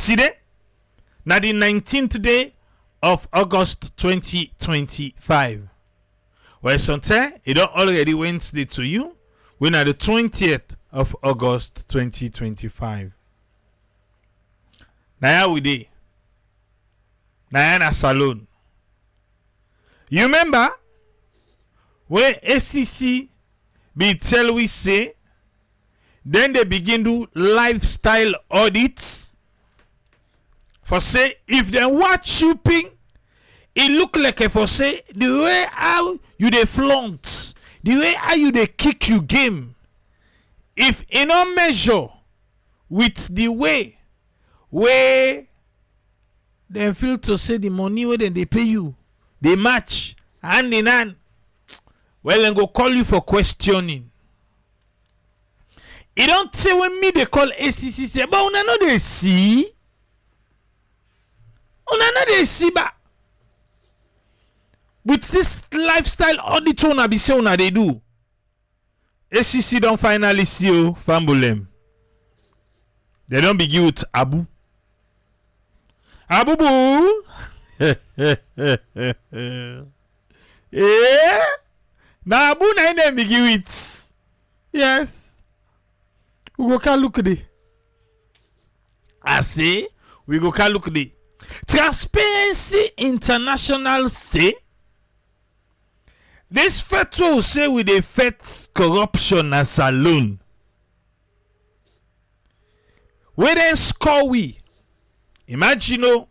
Today, na the 19th day of August 2025. Well, sometimes it don't already Wednesday to you. We're at the 20th of August 2025. Now we dey. Now na salon. You remember when ACC be tell we say, then they begin do lifestyle audits for say if they watch you ping, it look like a for say the way how you dey flaunt, the way how you dey kick you game, if in no measure with the way they feel to say the money where they pay you, they match hand in hand, well then go call you for questioning. It don't say when me they call ACC say, but una no they see. Una no they see ba. With this lifestyle audit una be say una they do. ACC don't finally see you fambulem. They don't begin with Abu. Abu boo. Yeah. Now Abu na them begin with. Yes. We go can look there. I say we go can look there. Transparency International say this federal say we dey fight corruption as alone. Where then score we? Imagine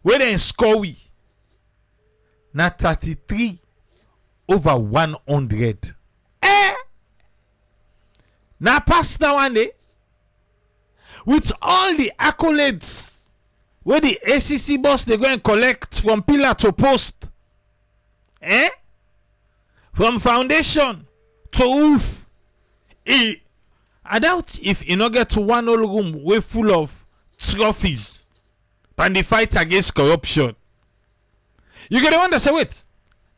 where then score we? Na 33 over 100. Now pass that one day with all the accolades where the ACC boss they go and collect from pillar to post, from foundation to roof. I doubt if you not get to one whole room way full of trophies and the fight against corruption. You get the one that say wait.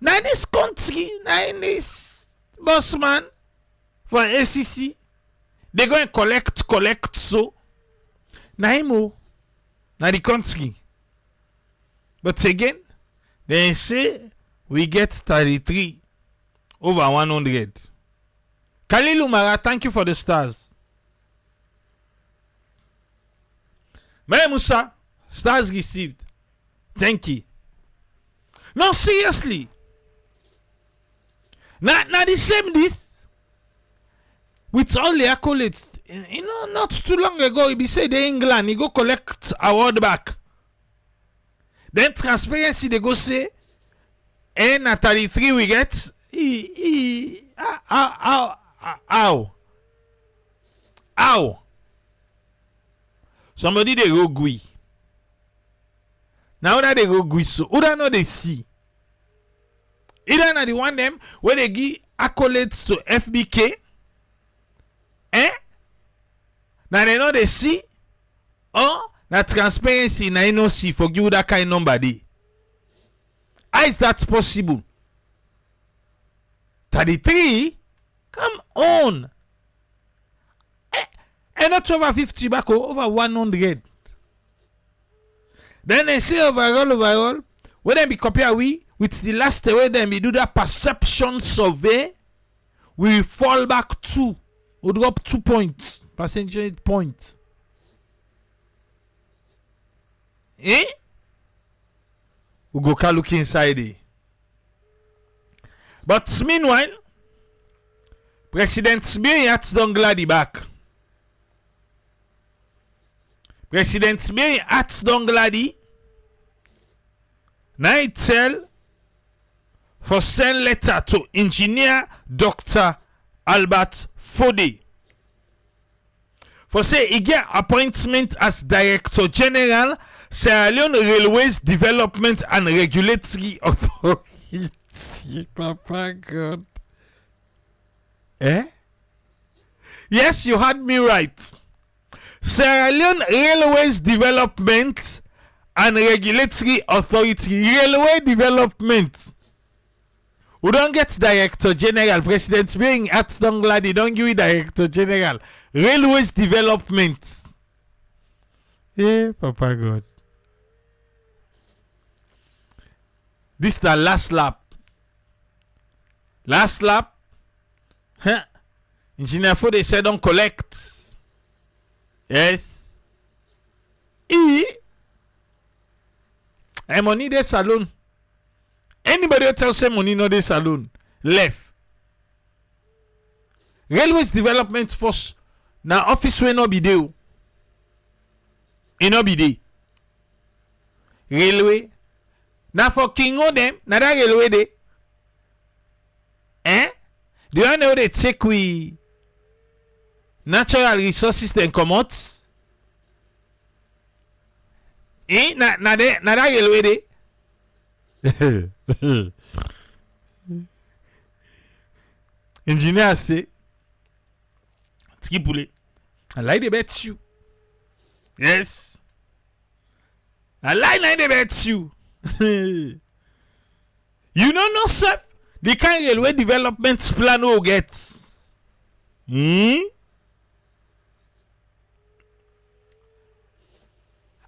Now in this country, now in this boss man for ACC. They go and collect so. Naimo, na the country. But again, they say we get 33 over 100. Kalilu Mara, thank you for the stars. Mary Musa, stars received. Thank you. No, seriously. Now the same this. With all the accolades, not too long ago, he be say the England, he go collect award back. Then transparency, they go say, na 33 we get. How? Somebody they go gui. Now that they go gui, so who don't know they see? Either na the one them where they give accolades to FBK. Now they know they see, or na transparency na you no see for give that kind of number dey. How is that possible? 33? Come on. And not over 50 back over 100. Then they say overall, when they be compare with the last way then we do that perception survey, we fall back 2. We drop 2 points, percentage points. We go can look inside it. But meanwhile, President Smiriyat don't glad back. President Smiriyat don't glad. Now he tell for send letter to engineer Dr. Albert Fode for say he get appointment as Director General Sierra Leone Railways Development and Regulatory Authority. Papa God. Yes, you heard me right. Sierra Leone Railways Development and Regulatory Authority. Railway Development. We don't get Director General. President being at Dongladi, don't give you Director General. Railways Development. Yeah, Papa God. This is the last lap. Last lap. Huh? Engineer for they said don't collect. Yes. And money dey saloon. Anybody who tells say money no dey saloon left. Railways Development Force na office wey no be dey. E no be dey. Railway na for Kingo them. Na that railway dey. Do you know they take we natural resources then come out? Na that railway dey. Engineer say Skipule, I like the bet you. Yes. I like the bet you. You know no self the kind railway development plan we get.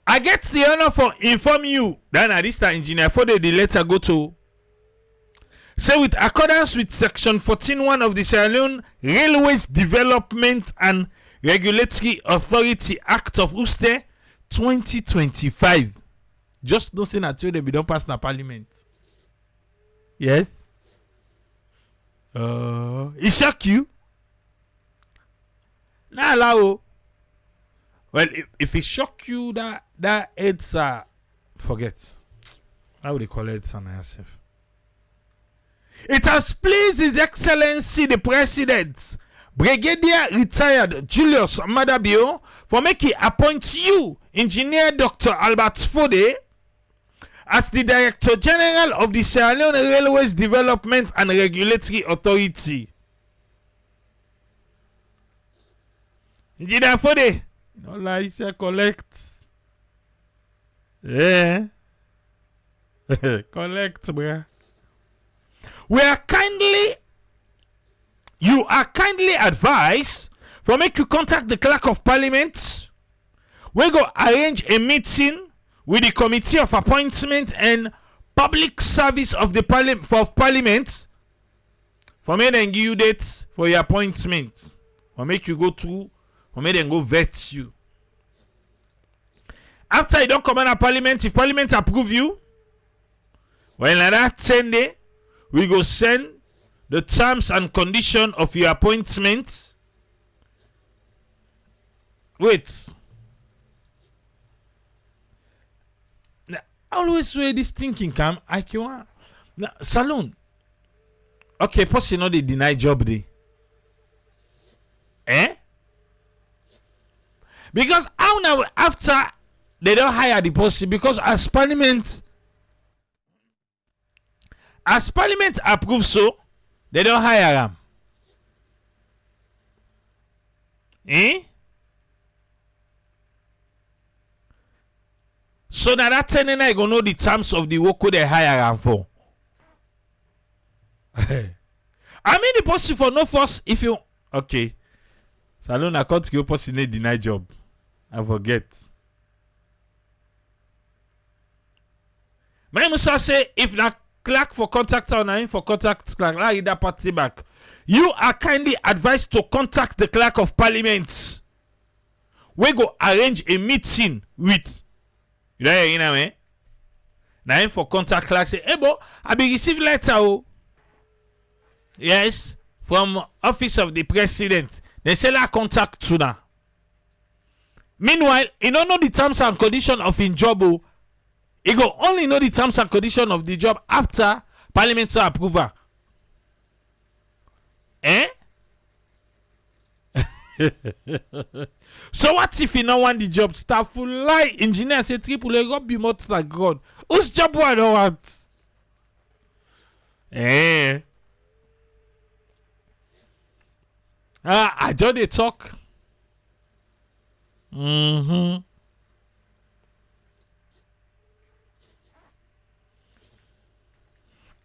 I get the honor for inform you that at this time engineer for the letter go to say with accordance with section 14.1 of the Sierra Leone Railways Development and Regulatory Authority Act of Uste 2025. Just don't say that they be don't pass na parliament. Yes. It shock you? Nah, allow. Well, if it shock you, that it's forget. How would they call it on yourself? It has pleased His Excellency the President, Brigadier Retired Julius Madabio, for making appoint you, Engineer Dr. Albert Fode, as the Director General of the Sierra Leone Railways Development and Regulatory Authority. Engineer Fode, no lie, say collect. Yeah. Collect, bruh. You are kindly advised for make you contact the Clerk of Parliament. We go arrange a meeting with the Committee of Appointment and Public Service of the Parliament for me then give you dates for your appointment. Or make you go through, or make them go vet you. After you don't come out of Parliament, if Parliament approve you, well, in that 10 day, we go send the terms and condition of your appointment. Wait. Now, always way this thinking come. I can now saloon. Okay, person know they deny job day. Because how now after they don't hire the person because as Parliament approves so, they don't hire them. So now that 10 I gonna know the terms of the work they hire them for. I mean the person for no force if you okay. Salon account you person deny job. I forget. My Musa say if na clerk for contact or na for contact clerk, I read that party back. You are kindly advised to contact the Clerk of Parliament. We go arrange a meeting with you know me. Now for contact clerk say, hey bo, I be receive letter oh. Yes, from office of the president. They say la contact to now. Meanwhile, he don't know the terms and condition of his job. He go only know the terms and condition of the job after parliamentary approval. So what if he don't want the job? Staff will lie. Engineer say triple A God be much like God. Whose job I don't want? I just they talk.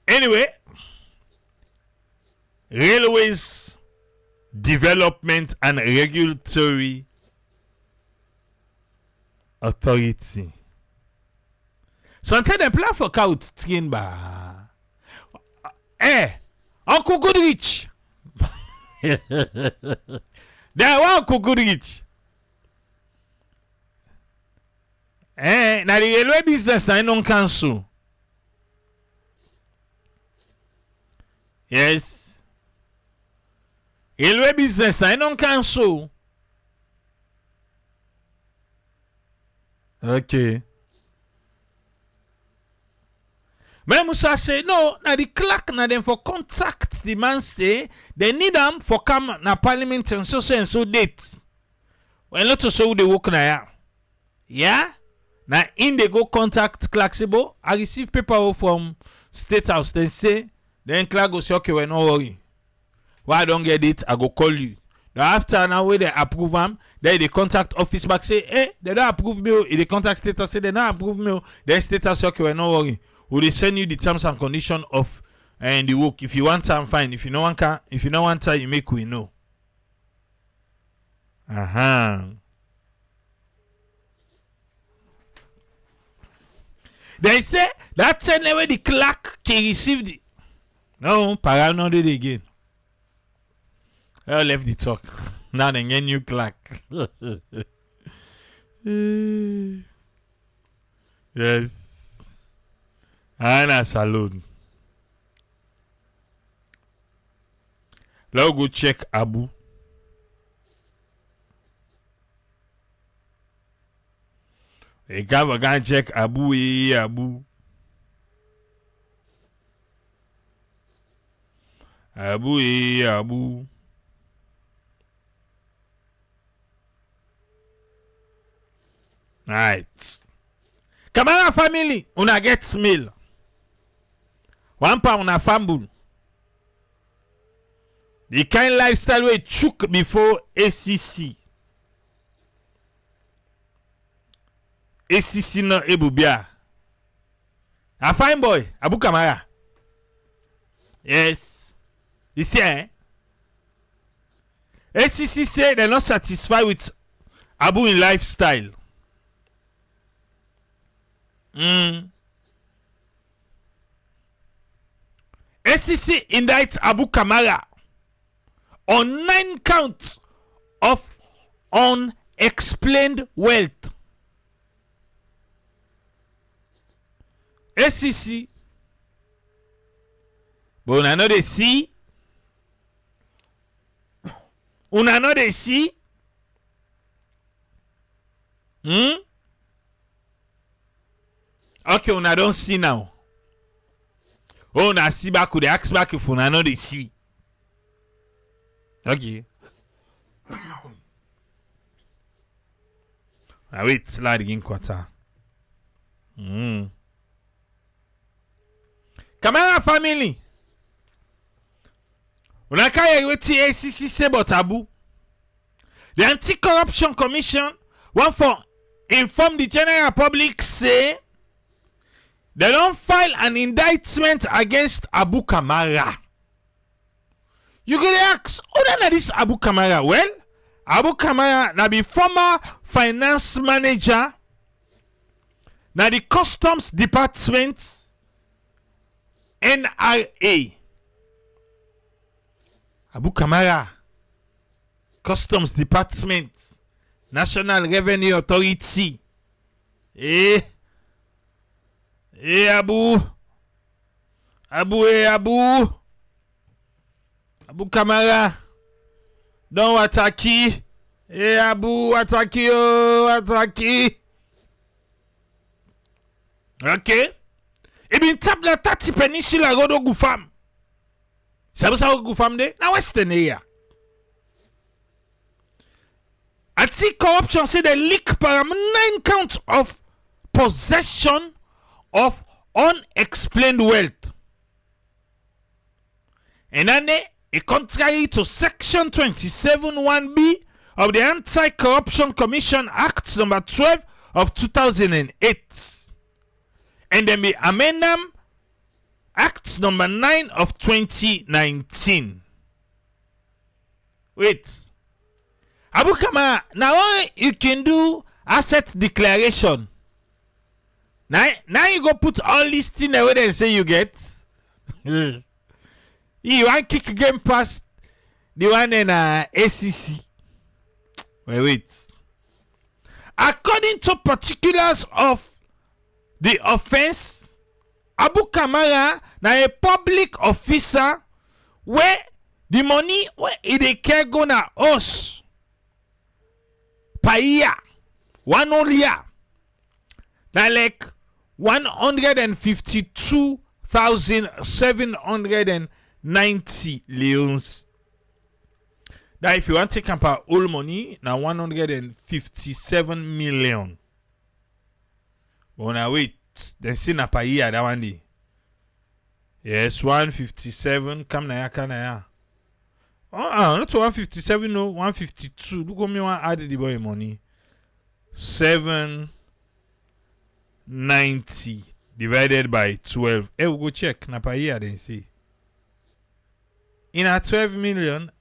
Anyway, Railways Development and Regulatory authority. Sometimes they plan for count train ba. Uncle Goodrich. They want Uncle Goodrich. Now the railway business I don't cancel. Yes. Railway business I don't cancel. Okay. But Musa say no, now the clerk na them for contact the man say they need them for come na parliament and so date. When not to show the work na ya. Yeah? Now in they go contact clerk say bo, I receive paper from State House. They say then clerk go say okay, well, no worry. Why I don't get it, I go call you. Now after now when they approve them, then they contact office back say, hey, they don't approve me. If they contact State House say they don't approve me, then State House say okay, well, no worry. Will they send you the terms and conditions of the work? If you want time, fine. If you no want time, you make we know. They say that same way the clerk can receive the no, para not do it again. I left the talk. Now they get new clerk. Yes. Anna Salon. Let's go check Abu. We can check Abu. Abu. Abu. Right. Kamara family, una get mail. One pound una fumble. The kind lifestyle we took before ACC. ACC no ebubia. A fine boy, Abu Kamara. Yes. You see, ACC say they're not satisfied with Abu in lifestyle. ACC indicts Abu Kamara on 9 counts of unexplained wealth. ACC, but una know they see. Una know they see. Okay, una don't see now. Oh, na see back with the ask back if una know they see. Okay. Now wait, slide again quarter. Kamara family. Una kaya weti ACC say but Abu. The Anti-Corruption Commission want for inform the general public say they don't file an indictment against Abu Kamara. You gonna ask, who na this Abu Kamara? Well, Abu Kamara na be former finance manager na the Customs Department NRA. Abu Kamara, Customs Department, National Revenue Authority. Abu Kamara, don't attack. Abu attack. Okay. Ibin tabla 30 peninsula rodo gufam. Sabu sa gufam de na western area. Anti-corruption say they leak param 9 counts of possession of unexplained wealth. And then contrary to Section 27(1)(b) of the Anti-Corruption Commission Act number 12 of 2008. And then the amendment Act number 9 of 2019. Wait. Abu Kamara, now you can do asset declaration. Now you go put all these things away and say you get. You want kick game past the one in ACC. Wait. According to particulars of the offense, Abu Kamara na a public officer where the money where it dey go na us per year, one whole year, na like 152,790 leons. Now, if you want to take up our whole money, now 157 million. But now wait, then see na per year that one day. Yes, 157. Come na ya. Oh, not 157, no, 152. Look at me, one add the boy money. 790 divided by 12. Hey, we go check na per year then see. In a 12 million.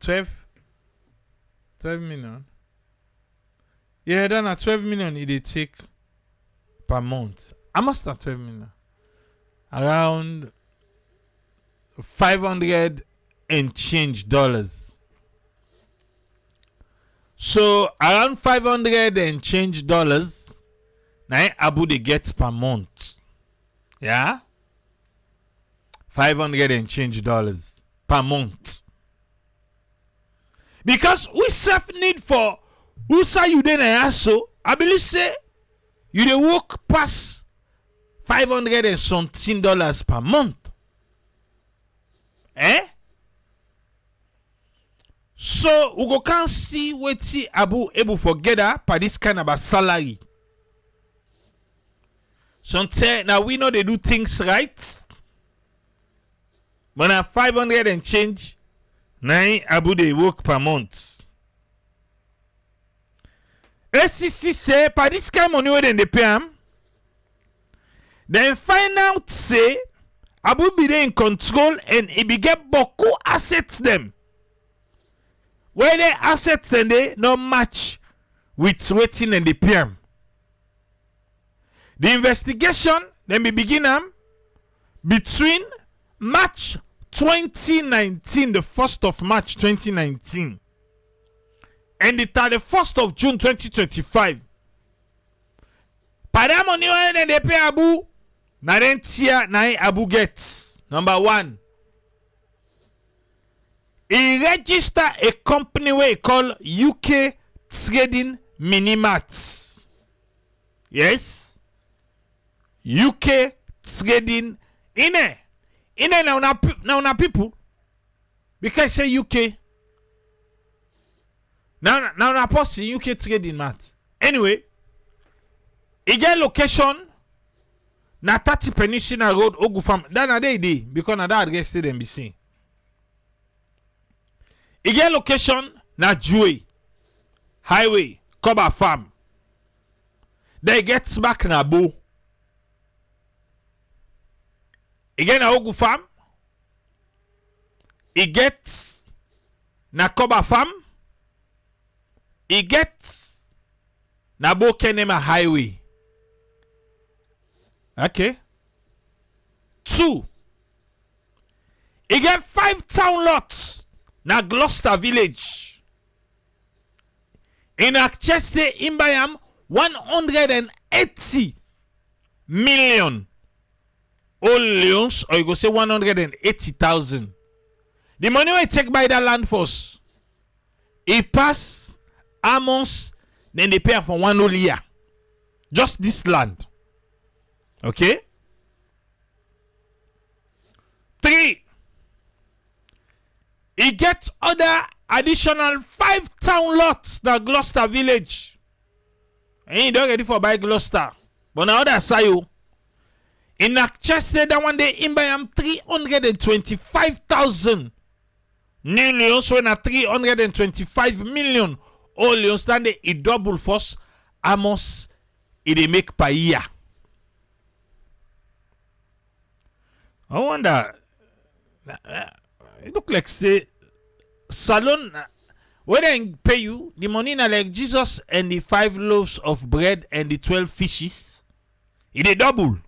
12 million. Yeah, then at 12 million it take per month. I must have 12 million. Around 500 and change dollars. So around 500 and change dollars now Abu they get per month. Yeah? 500 and change dollars per month. Because we self need for who say you then so I believe say you dey work past $500 and something per month. So we go can see wetin Abu able forget that per this kind of a salary. Sometimes now we know they do things right. But now 500 and change. 9 Abu they work per month. ACC say per this kind of money where they pay him. Then find out say Abu be there in control and he be get boku assets them. Where the assets and they no match with waiting and the PM. The investigation then be begin between March 2019, the 1st of March 2019, and the 31st of June 2025. Pada money when they pay Abu, na then tier na Abu gets. Number 1, he register a company we call UK Trading Minimats. Yes, UK Trading now people because say UK now post UK Trading Mat. Anyway, he get location na 30 Peninsula Road Ogufam. That na day because na that address them be seen. He get location na Jue Highway Koba Farm. They get back na Bo. He get na Ogu Farm. He gets na Koba Farm. He gets na Bo Kenema Highway. Okay. 2. He get 5 town lots na Gloucester Village. In Akcheste Imbayam 180 million. All leons, or you go say 180,000. The money we take by that land force, it pass Amos, then they pay for 1 whole year. Just this land. Okay? 3. He gets other additional 5 town lots that Gloucester Village. And he don't ready for buy Gloucester. But now other side, in Akcheste that one day in Bayam 325,000 new leons when at 325 million. All leons then they double force Amos it make per year. I wonder it look like say salon when they pay you, the money na like Jesus and the 5 loaves of bread and the 12 fishes. It a double.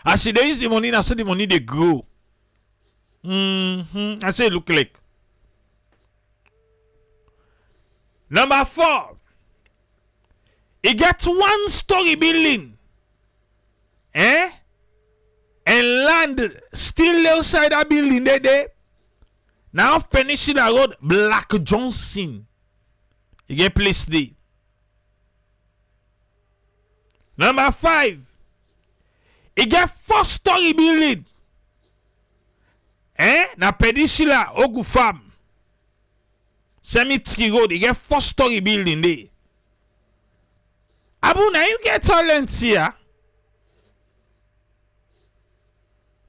As they use the money, now so the money they grow. I say look like. Number 4. It gets 1-story building. And land still outside that building there. Now Peninsula Road, Black Johnson. You get place there. Number 5. It get 4-story building. Na Peninsula Ogu Farm. Cemetery Road, you get 4-story building there. Abu, now you get talent here.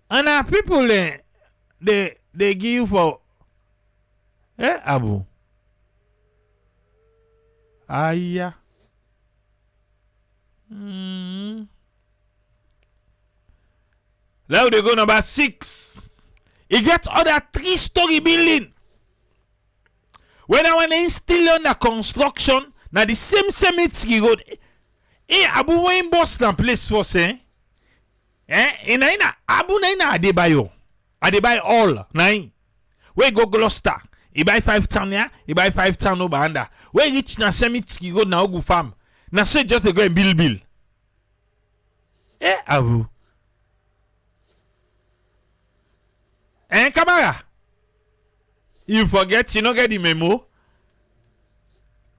And people they give you for Abu. Aya. Now they go number 6. You get other 3-story building. When I want to still under construction, now the same cemetery road. Abu when Boston place for say. Abu na Adebayo. Adebayo all. Nine. We go Gloucester. He buy 5 town here. He buy 5 town over under. We reach na cemetery road na Ogu Farm. Na say just they go and bill. Abu. Kamara. You forget, you don't get the memo.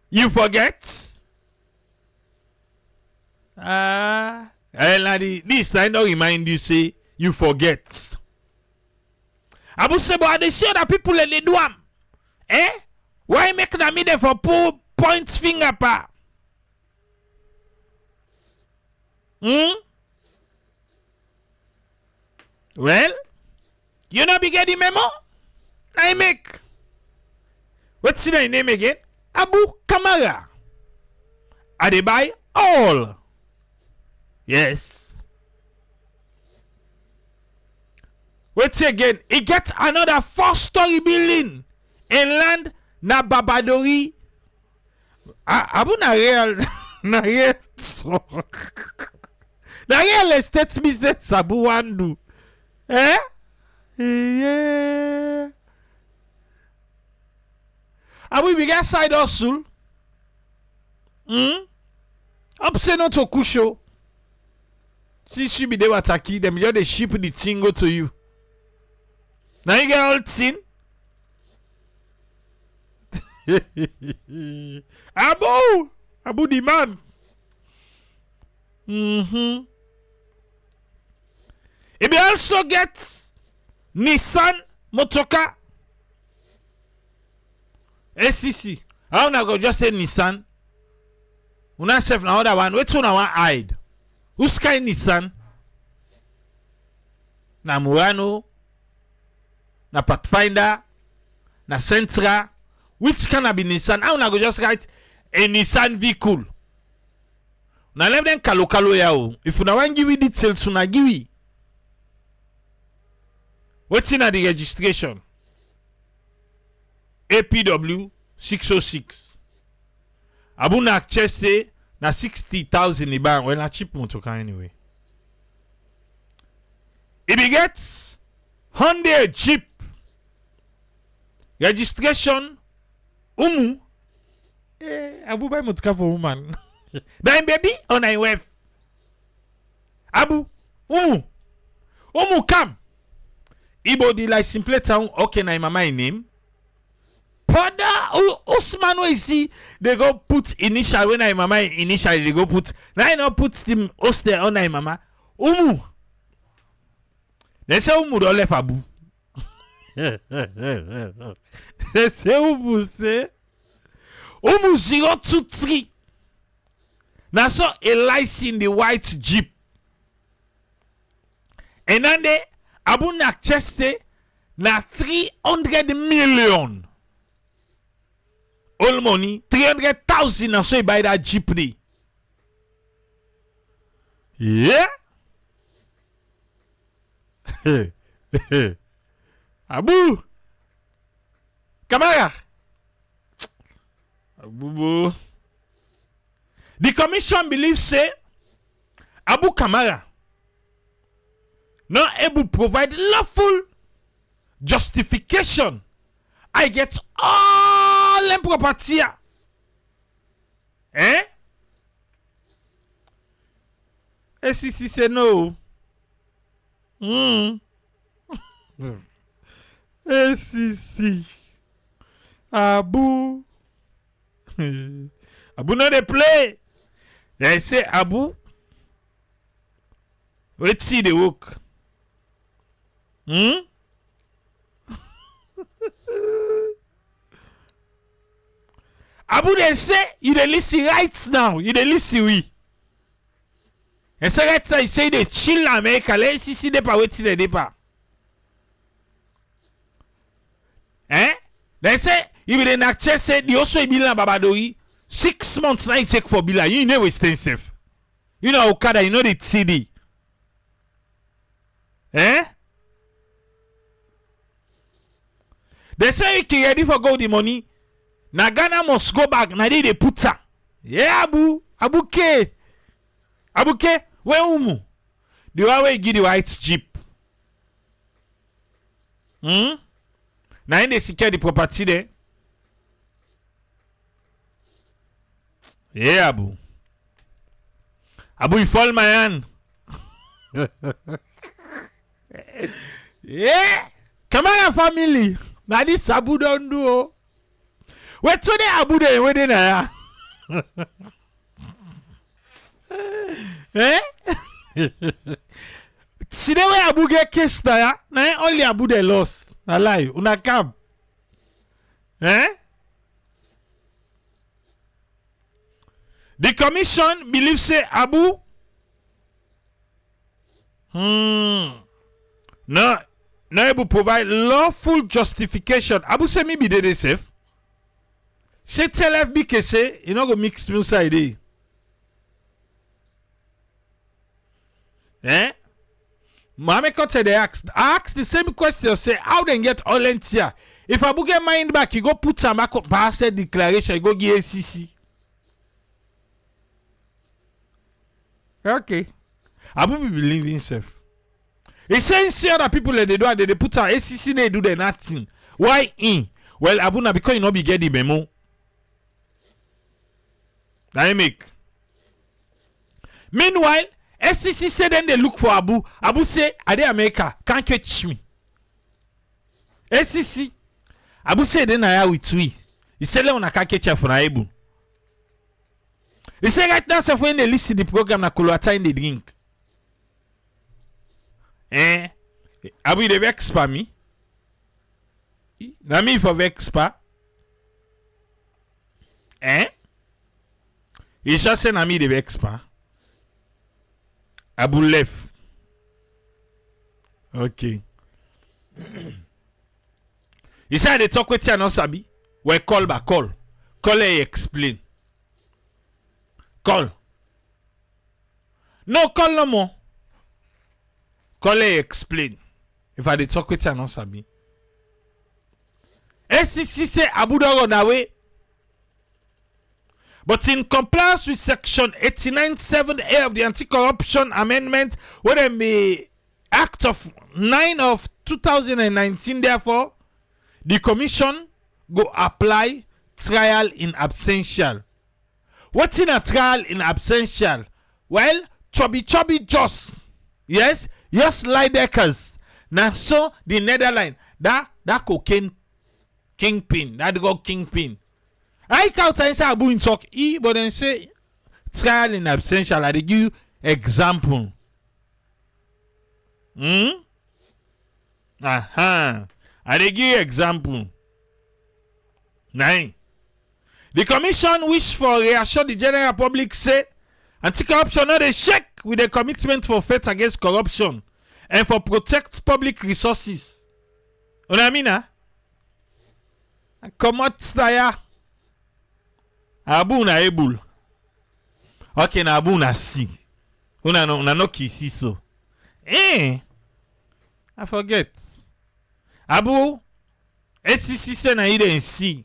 You forget. This I don't remind you, say you forget. Abu Sebo, they see other people and they do them. Why make them there for point finger pa? Well, you know be get the memo? I make. What's the name again? Abu Kamara. Adebayo all. Yes. Wait again. He get another 4-story building in land na Babadori. Abu na real na real na real estate business Abu wandu. Yeah. Abu we get side hustle. Up say not to kusho. See she be there wataki them just they ship the thing go to you. Now you get all thing. Abu the man. It be also get Nissan Motoka ACC. How na go just say Nissan? Una self na other one. Which one I want hide? Who's kind Nissan? Na Murano, na Pathfinder, na Sentra. Which can be Nissan? How na go just write a Nissan vehicle? Na let them kalo yao. If you want give you details, una give you. What's in the registration? APW 606. Abu na chese na 60,000 iban. Well, na cheap motoka anyway. If he gets Hyundai Jeep registration Abu buy motoka for woman. Then baby on my wife. Abu come. Ibo di license plate town okay na mama name. Pada Usman we see they go put initial when I mama initially they go put now I not put them Oster on I mama. They say don't left Abu. They say say 023. Now so a license the white Jeep. And then they Abu na cheste na 300 million. All money 300,000 na so you buy that Jeep day. Yeah. Abu Kamara Abubo. The commission believes say Abu Kamara not able to provide lawful justification. I get all them property. Eh? ACC say no. ACC. Abu. Abu no dey play. They say Abu. Let's see the work. Abu they say you dey listen right now. You dey listen we. And so right now you say they chill America. Let's see the pa waiting the depa. They say if they not check say the also bill babadori 6 months now you take for bill. You know extensive. You know Okada, you know the TD. They say you can ready for go the money. Na Ghana must go back. Na they put her. Yeah, Abu K. Where umu? The one way give the white jeep. Now they secure the property there. Yeah, Abu, you fall my hand. Yeah. Kamara family. Now this Abu don't do. Wait till the Abu there. Where they na? See the way Abu get case there. Now only Abu they lost. Na lie. Una cab. The commission believes say Abu no able provide lawful justification. Abu say me be dey safe. Say tell FBK say you no go mix me side. Mohammed Kote they ask the same question. Say how they get all here? If Abu get mind back, he go put some back up pass declaration. He go give ACC. Okay. Abu be believe himself. He saying see other people that they do they put our ACC they do the nothing. Why in? Well, Abu na because you no be get the memo. That make. Meanwhile, SCC said then they look for Abu. Abu say, are they America? Can't catch me. SCC. Abu say then I are with we. He said let can't catch her for Abu. He said right now so when they listen to the program na Kolwata in the drink. Abu they vex pa me. Na me for vex pa. He just say na me the vex pa. Abu left. Okay. He said they talk with you no sabi. Well, call back, call. Call and explain. Call. No, call no more. Call and explain. If I dey talk with you no sabi. ACC say Abu don't run away. But in compliance with Section 89(7)(a) of the Anti-Corruption Amendment, where the Act of 9 of 2019, therefore, the Commission go apply trial in absentia. What's in a trial in absentia? Well, chubby just. Yes, Lideckers. Now, so the Netherlands, that cocaine kingpin, that got kingpin. I can't say Abu in talk but then say trial in absentia. I give you example. I give you example. 9. The commission wish for reassure the general public say anti-corruption not a shake with a commitment for fight against corruption and for protect public resources. Unamina? Come out there. Abu na able. Okay, na Abu na si. Una no kisi so. I forget. Abu ACC say na hidden see.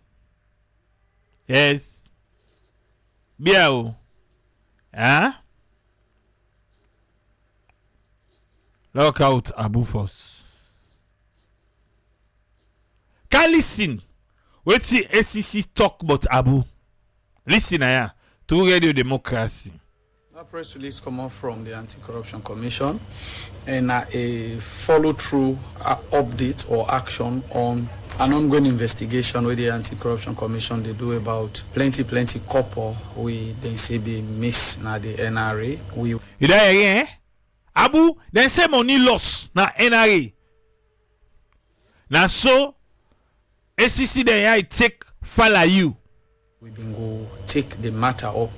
Yes. Biao. Huh? Look out Abu first. Can listen. Wait till ACC talk about Abu. Listen here to Radio Democracy. A press release come out from the Anti-Corruption Commission and a follow-through update or action on an ongoing investigation with the Anti-Corruption Commission they do about plenty couple we they say be miss na the NRA. We you there again? Abu then say money loss na NRA. Now so ACC then I take follow you. We been go take the matter up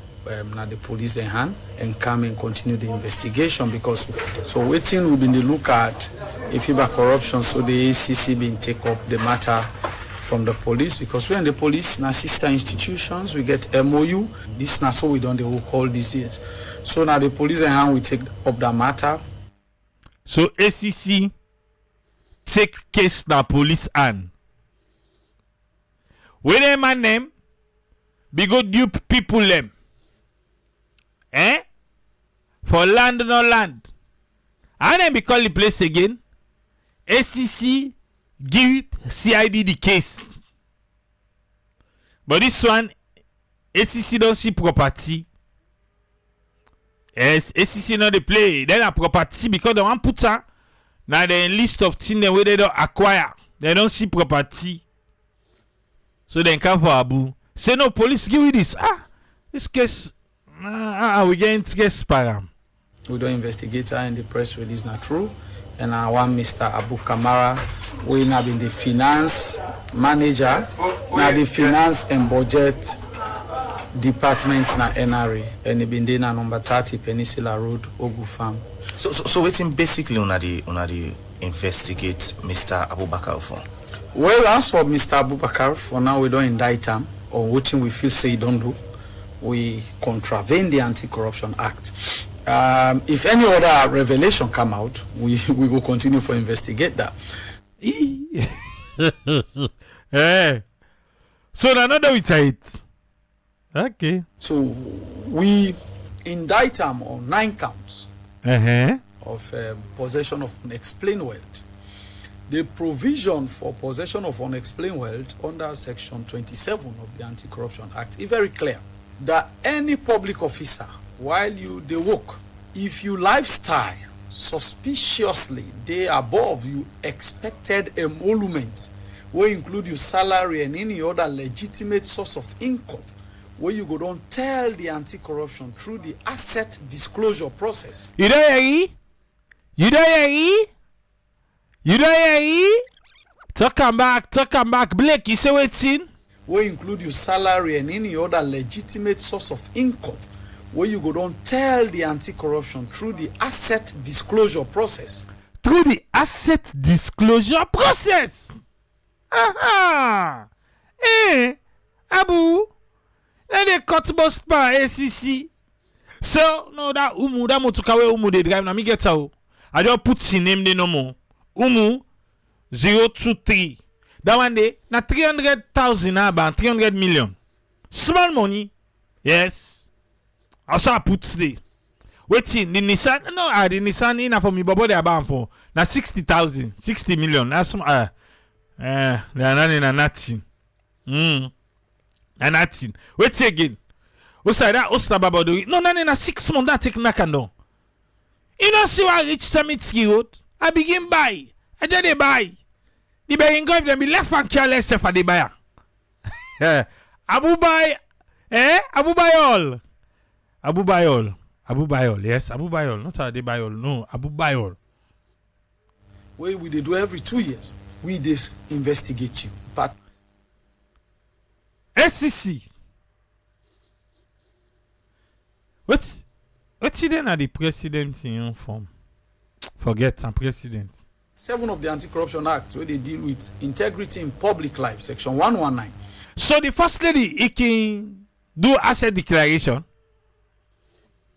now the police in hand and come and continue the investigation because so waiting we been the look at if you corruption so the ACC been take up the matter from the police because we in the police now sister institutions we get MOU this now so we don't they will call these years so now the police in hand we take up the matter so ACC take case na police hand when them man name be go dupe people them for land no land. And then we call the place again. ACC give CID the case. But this one, ACC don't see property. Yes, ACC not the play. Then a property because they want put her now the list of things where they don't acquire. They don't see property. So they come for Abu. Say no, police give you this. This case. We get case param. We don't investigate her in the press release not true. And I want Mr. Abu Kamara, we have been the finance manager, now the finance and budget department na NRA, and he been there na number 30 Peninsula Road, Ogu Farm. So waiting basically on the investigate Mr. Abubakar for. Well, as for Mr. Abubakar, for now we don't indict him on what we feel say he don't do. We contravene the Anti-Corruption Act. If any other revelation come out, we will continue to investigate that. So another we it. Okay. So we indict him on 9 counts of possession of unexplained wealth. The provision for possession of unexplained wealth under Section 27 of the Anti-Corruption Act is very clear. That any public officer, while you they work, if you lifestyle suspiciously they above you expected emoluments, where include your salary and any other legitimate source of income, where you go don't tell the anti-corruption through the asset disclosure process. You don't hear? You don't hear? You don't hear? Talk back. Blake, you say what's in? Where include your salary and any other legitimate source of income, where you go don't tell the anti-corruption through the asset disclosure process. Through the asset disclosure process. Abu, then they cut most by ACC. So no that motukawe they drive na me get out. I just put in name the no more. 023. That one day, na 300,000 about 300 million. Small money. Yes. Also I put today. Waiting, the Nissan, no, the Nissan in for me, but they are bound for. Na 60,000, 60 million. That's they are not in a nothing. And nothing. Wait again. Osa that Osta Baba do it. No, na 6 months that take nakando. You know, see what reach Cemetery Road? I begin buy. I did they buy. The buying go if them be left and careless for the buyer. Abu buy, Abu buy all. Abu buy all. Abu buy all. Yes, Abu buy all. Not how they buy all. No, Abu buy all. Well, we do every 2 years. We this investigate you. But SCC. What's then at the president in your form? Forget some president. 7 of the Anti-Corruption Act where they deal with integrity in public life, section 119. So the first lady he can do asset declaration,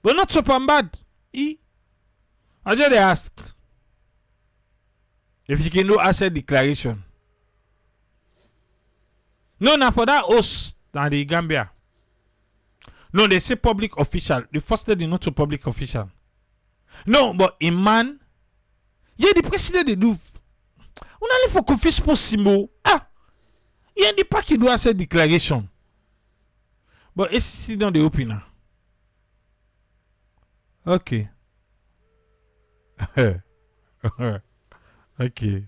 but not so bad. I just asked if you can do asset declaration. No, now for that host na the Gambia. No, they say public official. The first day they not to public official. No, but in man, yeah, the president they do. Only for confess possible. Yeah, the package do asset declaration. But ACC don't the opener. Okay. Okay.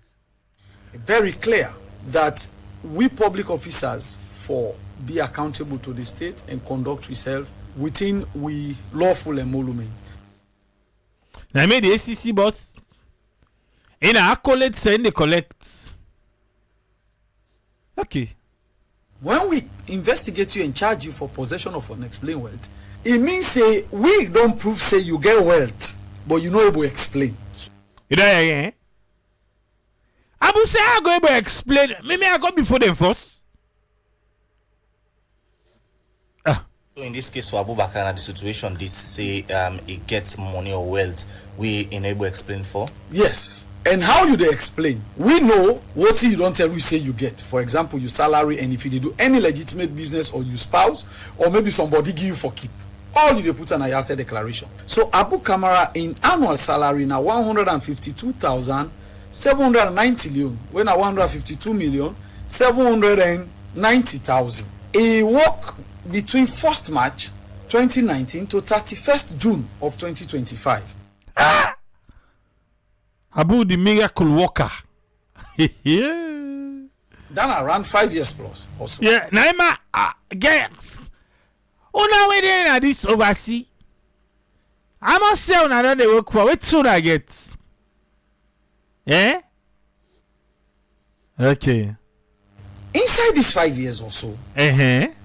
Very clear that we public officers for be accountable to the state and conduct ourselves within we lawful emolument. Now I made the ACC boss. In a accolade saying they collect. Okay. When we investigate you and charge you for possession of unexplained wealth, it means say we don't prove say you get wealth, but you know able to explain. You know yeah. Abu say I go able to explain. Maybe I go before them first. So in this case for Abubakar, the situation this say it gets money or wealth, we enable explain for? Yes. And how you they explain? We know what you don't tell we say you get. For example, your salary, and if you do any legitimate business or you spouse, or maybe somebody give you for keep. All you put on a asset declaration. So Abu Kamara in annual salary now 152,790 Leone. When 152,790,000. He work between 1st March 2019 to 31st June of 2025. Abu the miracle worker. Yeah. That around 5 years plus also. Yeah, Naima guys. Una we dey na this oversee. I must say una don dey work for what should I get? Eh? Okay. Inside these 5 years or so,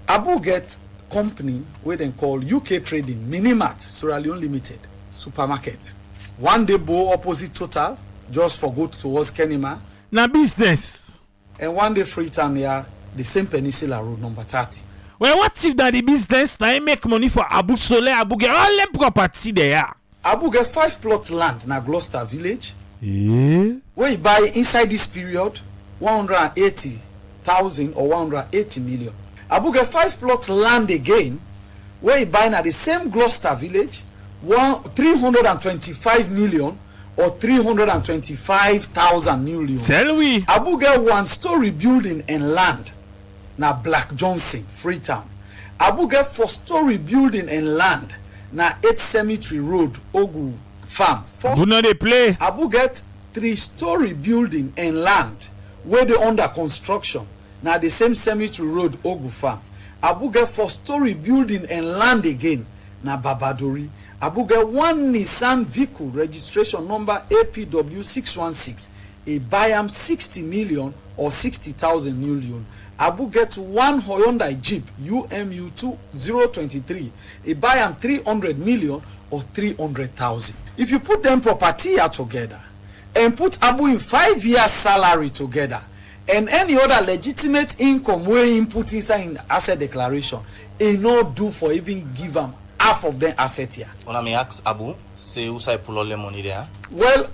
Abu get company where they call UK Trading Minimart Sierra Leone Limited supermarket. One day bow opposite Total, just for go towards Kenima. Na business. And one day Freetown here, the same Peninsula Road number 30. Well, what if that the business now make money for Abu Sole, Abu get all them property there? Abu get 5 plot land na Gloucester Village. Yeah. Where he buy inside this period 180,000 or 180 million. Abu get 5 plot land again where he buy na the same Gloucester Village 325 million or 325,000 million. Tell we. Abu get 1-story building and land na Black Johnson, Freetown. Abu get 4-story building and land na 8 Cemetery Road, Ogu Farm. Abu no dey play. Abu get 3-story building and land where they under construction na the same Cemetery Road, Ogu Farm. Abu get 4-story building and land again na Babadori. Abu get 1 Nissan vehicle registration number APW616. A buy am 60 million or 60,000 million. Abu get 1 Hyundai Jeep UMU 2023. A buy am 300 million or 300,000. If you put them property here together and put Abu in 5 years salary together and any other legitimate income where he put inside in asset declaration, it no do for even give them half of them asset here. When I may ask Abu, say who say pull all the money there? Well,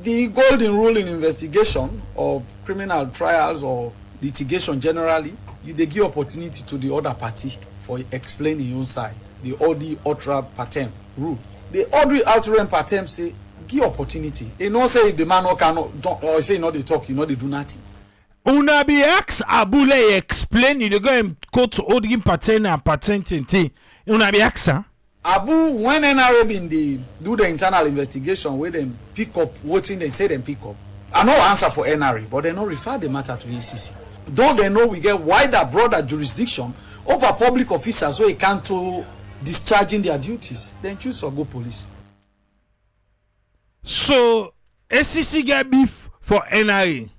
the golden rule in investigation or criminal trials or litigation generally, you they give opportunity to the other party for explaining your own side. The audi ultra patem rule. The audi ultra patem say give opportunity. They not say if the man no cannot don't or say no they talk, you know they do nothing. Una be ask Abu le explain you go and go to audi patent and patenting thing. Una be ask huh? Abu, when NRA been they do the internal investigation where them pick up what thing they say them pick up. I no answer for NRA, but they no refer the matter to ACC. Don't they know we get wider, broader jurisdiction over public officers where it can't to discharging their duties? Then choose for go police. So ACC get beef for NRA.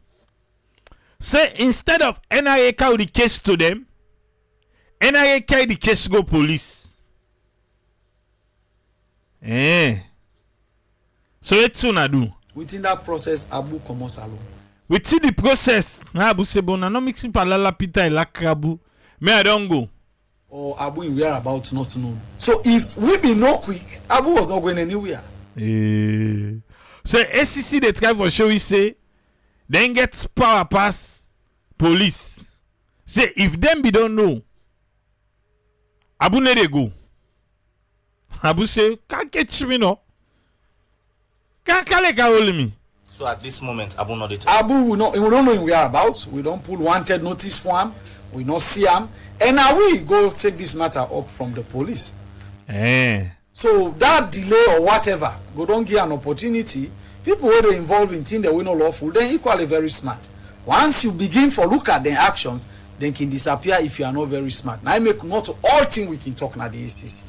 Say instead of NRA carry the case to them, NRA carry the case go police. So it's una do. Within that process, Abu comes alone. Within the process, na Abu say bon, no mixing palala pita la krabu. Me I don't go. Or Abu in whereabouts not known. So if we be no quick, Abu was not going anywhere. So ACC they try for show we say then get power pass police. Say if them be don't know, Abu ne they go. Abu say, can't catch me no. Can't hold me. So at this moment, Abu not it. Abu we don't know him whereabouts. We don't pull wanted notice for him. We not see him. And now we go take this matter up from the police. So that delay or whatever, go don't give an opportunity. People who are involved in things that we know lawful, then equally very smart. Once you begin for look at their actions, then can disappear if you are not very smart. Now I make not all things we can talk now the ACC,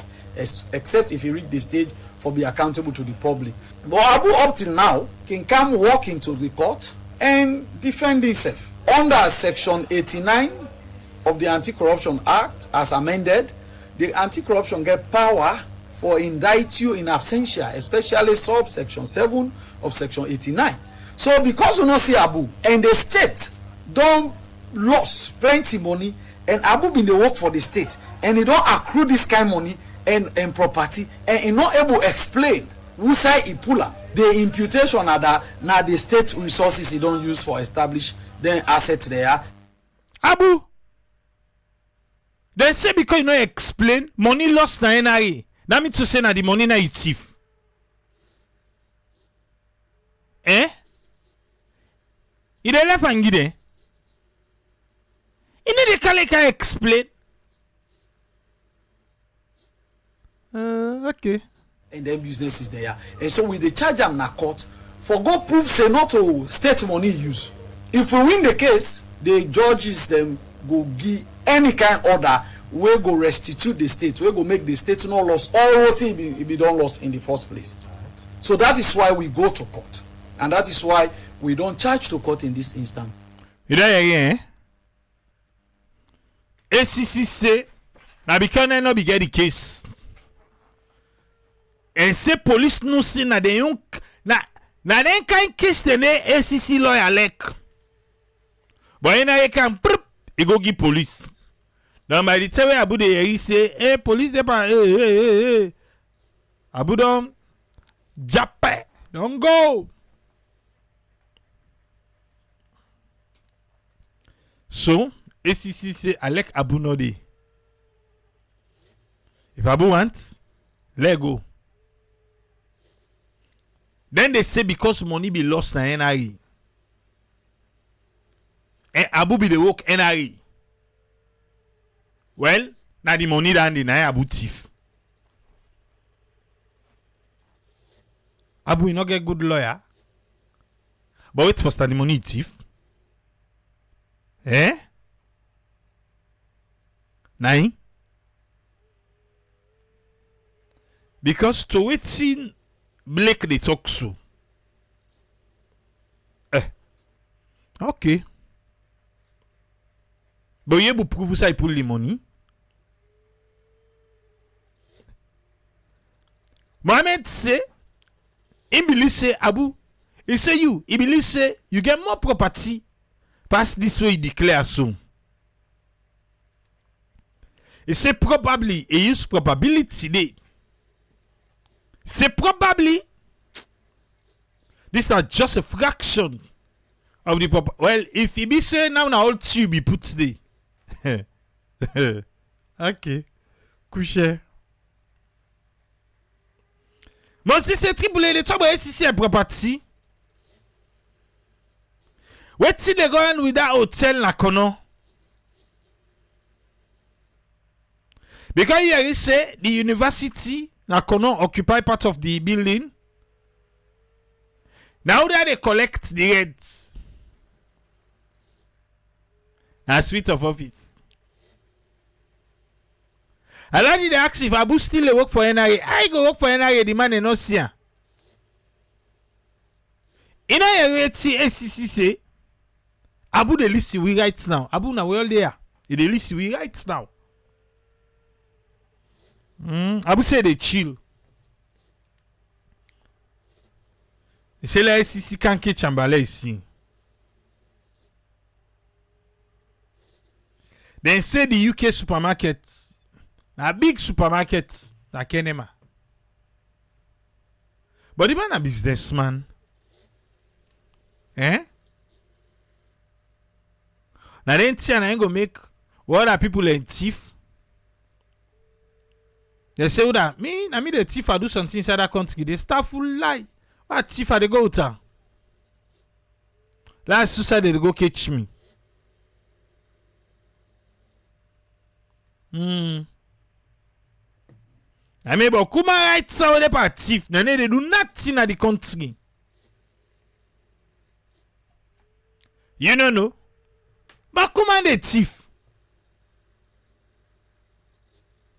except if you reach the stage for be accountable to the public. But Abu up till now can come walk into the court and defend himself under Section 89 of the Anti-Corruption Act as amended. The anti-corruption get power for indict you in absentia, especially subsection 7 of Section 89. So because we not see Abu and the state don't lost plenty money and Abu been the work for the state and he don't accrue this kind of money and property and he not able to explain who say he pull up. The imputation are that now the state resources he don't use for establish then assets there. Abu, they say because you no explain money lost na NRA. That mean to say na the money na you thief. You dey left and give them. You need to explain. Okay. And then business is there. And so we dey charge them na court for go prove say not to state money use. If we win the case, the judges them go give any kind order we go restitute the state, we go make the state no loss all what it be done lost in the first place. So that is why we go to court, and that is why we don't charge to court in this instance. You know again? ACC say now because I no be get the case, and say police no say na the young na then kind case the ACC lawyer like, but you know you can he go give police. Now by the time Abu dey say, hey police department, hey. Abu don't jape, don't go. So ACC say I like Abu no dey. If Abu wants, let go. Then they say because money be lost na NRA, and Abu be the work NRA. Well, now the money down the na Abu thief. Abu will not get good lawyer. But wait for the money thief. Nine. Because to waiting Blake they talk so. Okay. But you able prove ça il pull the money. Mohamed say, he believe say Abu, he say he believe say you get more property past this way he declare so. He say probably he use probability day. Say probably this not just a fraction of the property. Well, if he be say now all two be put today. Ok. Couché. Moi si c'est triple de trouble ACC property. What's the going with that hotel na kono? Because here say the university na kono occupy part of the building. Now that they collect the rents. Na suite of office. Alaji they ask if Abu still work for NRA. I go work for NRA, the man is not see. In a ACC say Abu the list we right now. Abu na we all there. The list we right now. Abu say they chill. He say la ACC can't catch Chambala ici. Then say the UK supermarkets. Na big supermarket na Kenema. But the man a businessman. Now then tia na go make what are people in thief. They say that me the thief I do something inside that country. They start full lie. What thief I they go to? Last suicide they go catch me. I mean, but come right so they part thief. They do nothing at the country. You don't know. But come on the thief.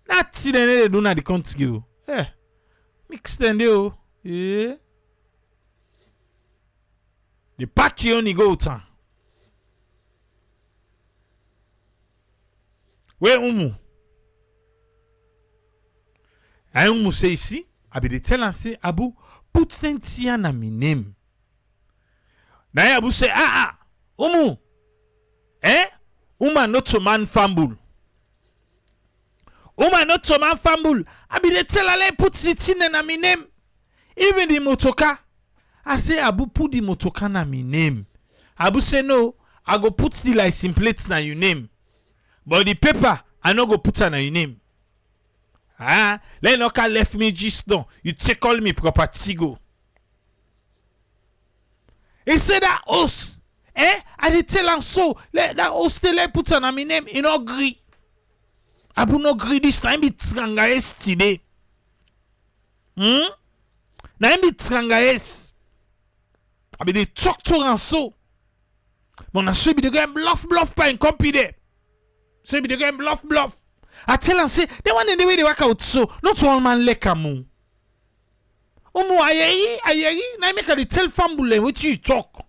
Nothing they do at the country. Yeah. Mix them there. Yeah. The pack you only go to. Where umu? I umu say ici, abi de tell and say, Abu, put them here na my name. Now Abu say, umu, uma not to man fumble. Uma not to man fumble. Abi de tell ale put it in na my name. Even the motoka. I say, Abu, put the motoka na my name. Abu say, no, I go put the license plate na your name. But the paper, I no go put na your name. Let no can left me just now. You take all me property go. He said that host, I did tell him so. Let that host let put on my name. He no agree. Abu no agree this time. Be trangaes today. Na him be trangaes. I be they talk to him so. But na so be the game bluff by in company there. So be the game bluff. I tell and say, they want in the way they work out so. Not all man lekamu. Omo ayeyi. Now make a tell fambule what you talk.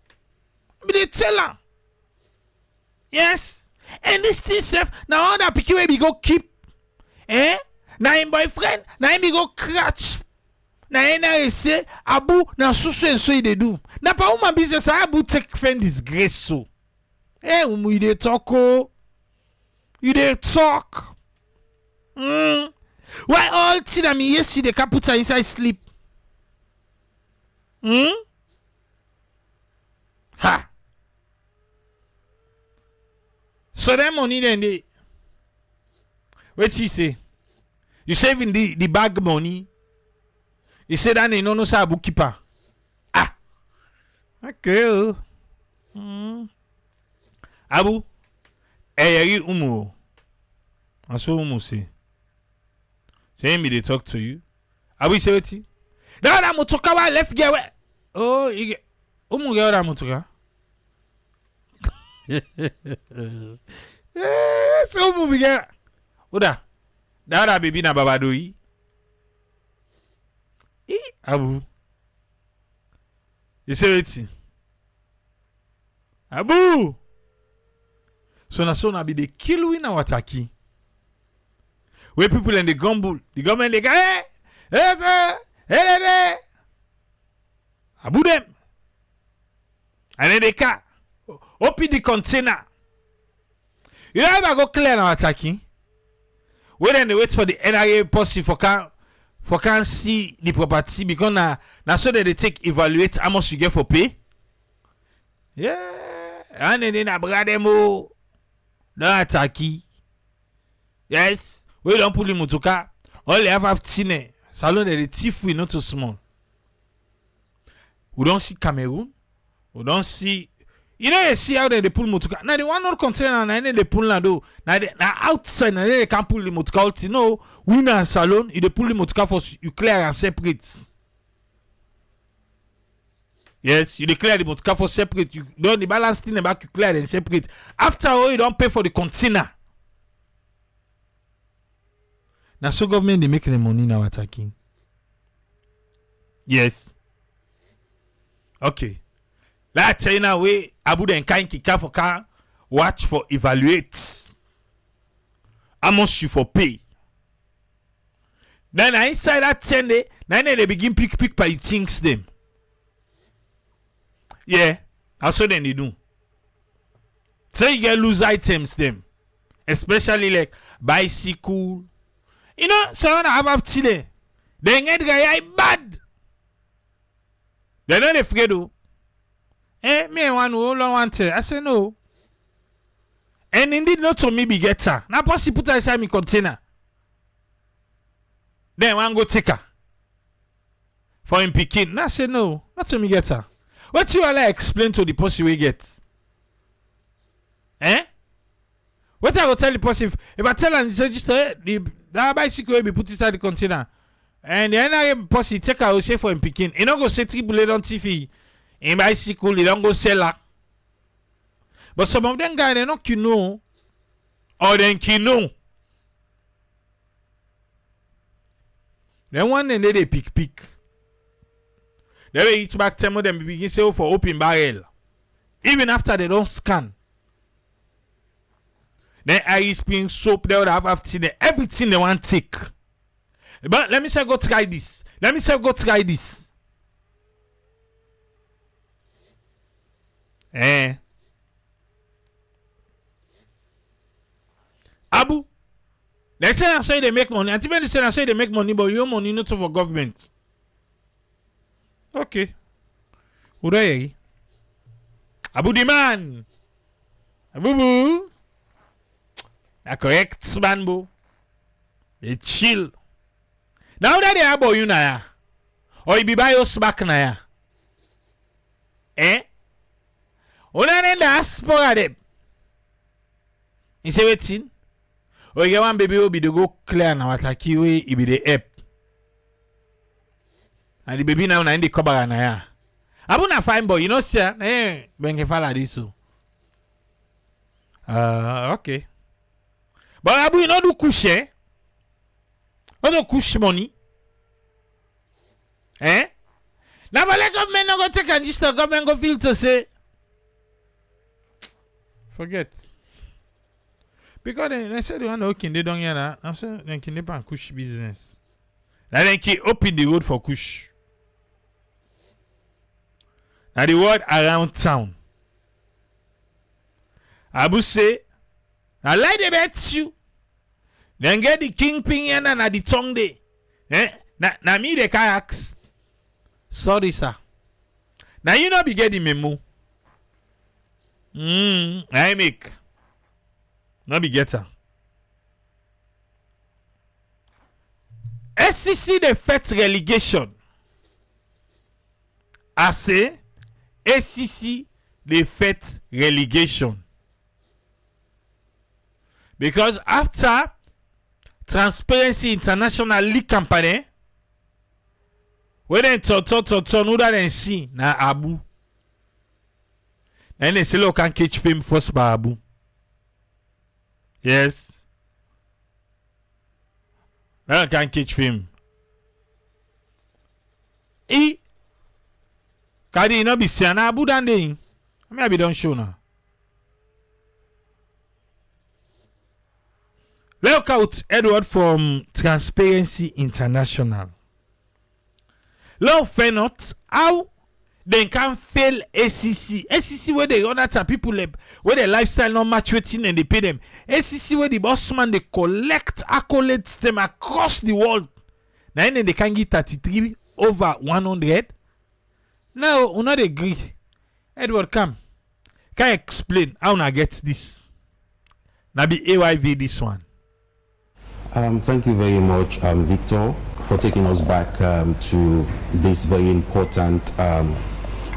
Be they tell her. Yes. And this thing self, now all that picky way we go keep. Now him boyfriend, now him go catch. Now I say, Abu, now so they do. Now pa woman business, Abu take friend disgrace so. Umu you dey talk oh. You dey talk. Why all thing me yesterday can put her inside sleep? Ha. So that money then they. What you say? You saving the bag money? You say that you no say a bookkeeper. Okay. Abu, you umu. I saw umu say. Say me they talk to you. Abu say what? Now that motoka wa left get where? Oh, you get umu get that motoka. So umu be get. Oda. That baby na babadoi. Abu. You say what? Abu. So na be the kill we na wataki. Where people in the gumble, the government they go, hey, Abu them. And then they can open the container. You ever go clear now attacking? Where then they wait for the NIA posse for can see the property because now so that they take evaluate how much you get for pay. Yeah. And then I bring them all. No attacking. Yes. We don't pull him motoka. All they have tine. Salon the thief we not too small. We don't see Cameroon. We don't see. You know you see how they pull motoka. Now they want not container and then they pull na do. Now outside now they can't pull the motoka. No, we na salon. If they pull the motoka for you clear and separate. Yes, you declare the motoka for separate. You don't the balance thing back you clear and separate. After all, you don't pay for the container. Now, so government they make the money now attacking. Yes. Okay. Let's tell you now way Abu den kind kika for car watch for evaluate how much you for pay. Then inside that 10 day, then they begin pick by things them. Yeah, that's what then they do. So you get lose items them, especially like bicycle. You know, so I have today. They get guy bad. They're not afraid of. Me one who don't want it. I say no. And indeed not to me be getter. Now possibly put inside my container. Then one go take her for him picking. Now say no, not to me get her. What you all explain to the person we get? What I will tell the person if I tell her just that bicycle will be put inside the container and the NRA person take her will say for him picking. He don't go say 3 bullet on TV in bicycle, he don't go sell her. But some of them guys they not know or then know. Then one day they pick. They will each back time them begin say for open barrel. Even after they don't scan. Then ice spring soap, they would have everything they want take. But let me say go try this. Abu, they say they make money. Until they say they make money, but your money not for government. Okay. Uday. Abu the man. Abu. A correct man, boo. They chill. Now that they are boy you na ya. Or you be by us back na ya. Una then the aspora them. You say waiting. Or you get one baby will be the go clear now at a kiwi, it be the app. And the baby now in the cover na ya. Abu na fine boy, you know sir. Ben ke fala this so. Okay. But Abu you know do couche. What do couche money? Now but let government not go take and just the government go feel to say forget. Because they said they want to open they don't hear that. I said they can never couche business. Now they can open the road for couche. Now the word around town. Abu say, I like the bet you. Then get the kingpin and the tongue day. Now me the kayaks. Sorry, sir. Now you know be get the memo. I make. Not be get her. ACC the fet relegation. I say ACC the fet relegation. Because after Transparency International League Company, when they turn other than see na Abu. Then they say look can catch fame first by Abu. Yes. Now can catch fame. Kadi no be see na Abu dan dey. Maybe don't show now. Look out Edward from Transparency International. Love fair not how they can fail ACC. ACC where they run at people where their lifestyle not match waiting and they pay them. ACC where the boss man they collect accolades them across the world. Now then they can get 33 over 100. Now we not agree. Edward come. Can you explain how I get this? Now be AYV this one. Thank you very much, Victor, for taking us back to this very important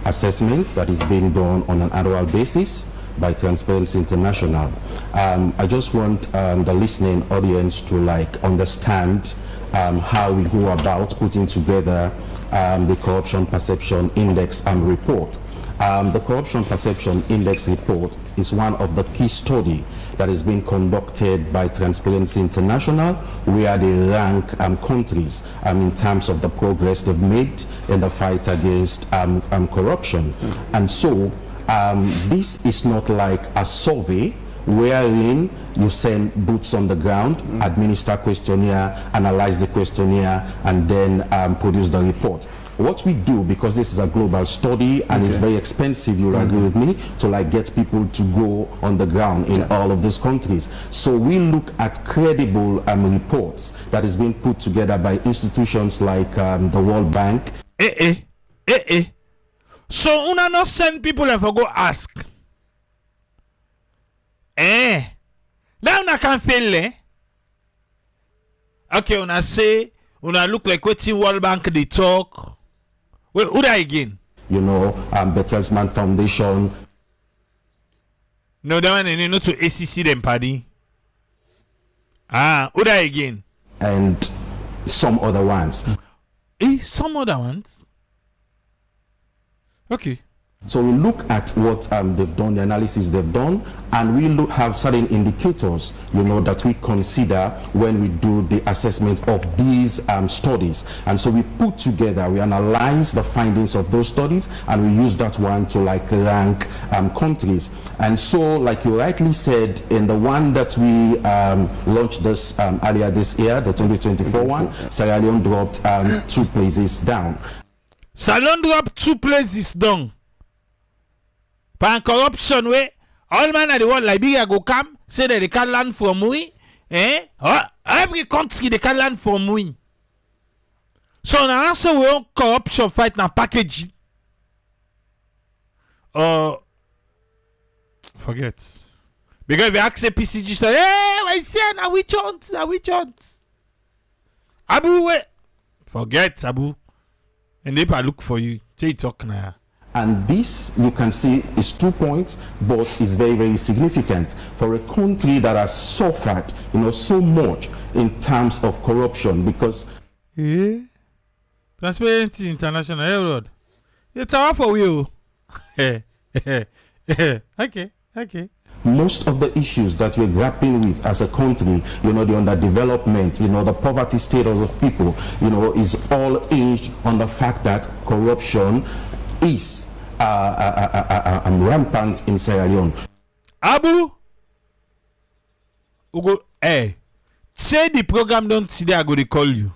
assessment that is being done on an annual basis by Transparency International. I just want the listening audience to understand how we go about putting together the Corruption Perception Index and report. The Corruption Perception Index report is one of the key studies that is being conducted by Transparency International, where they rank countries in terms of the progress they've made in the fight against corruption. And so this is not like a survey wherein you send boots on the ground, administer questionnaire, analyze the questionnaire, and then produce the report. What we do, because this is a global study and it's very expensive, you'll agree with me, to get people to go on the ground in all of these countries. So we look at credible reports that is being put together by institutions like the World Bank. So una not send people and for go ask. Now una can fail. Okay, una say Una look like wetin World Bank they talk. Wait, who that again? You know, Bertelsmann Foundation. No, that one ain't not to ACC them party. Who that again? And some other ones. Some other ones? Okay. So we look at what they've done, the analysis they've done, and we have certain indicators, you know, that we consider when we do the assessment of these studies. And so we put together, we analyze the findings of those studies, and we use that one to like rank countries. And so, like you rightly said, in the one that we launched this earlier this year, the 2024 one, Sierra Leone dropped 2 places down. Sierra Leone dropped 2 places down. Pan corruption way, all man at the world Liberia go come, say that they can learn from we. Every country they can learn from we. So now answer we own corruption fight na package. Forget. Because if you ask a PCG say, hey, I say na which hunt? Abu we forget Abu. And they look for you. Say talk now. And this, you can see, is 2 points, but is very, very significant for a country that has suffered, you know, so much in terms of corruption. Because Transparency International, Road. It's our for you. Okay. most of the issues that we're grappling with as a country, you know, the underdevelopment, you know, the poverty status of people, you know, is all hinged on the fact that corruption is rampant in Sierra Leone. Abu, Ugo, say the program don't today, I go to call you.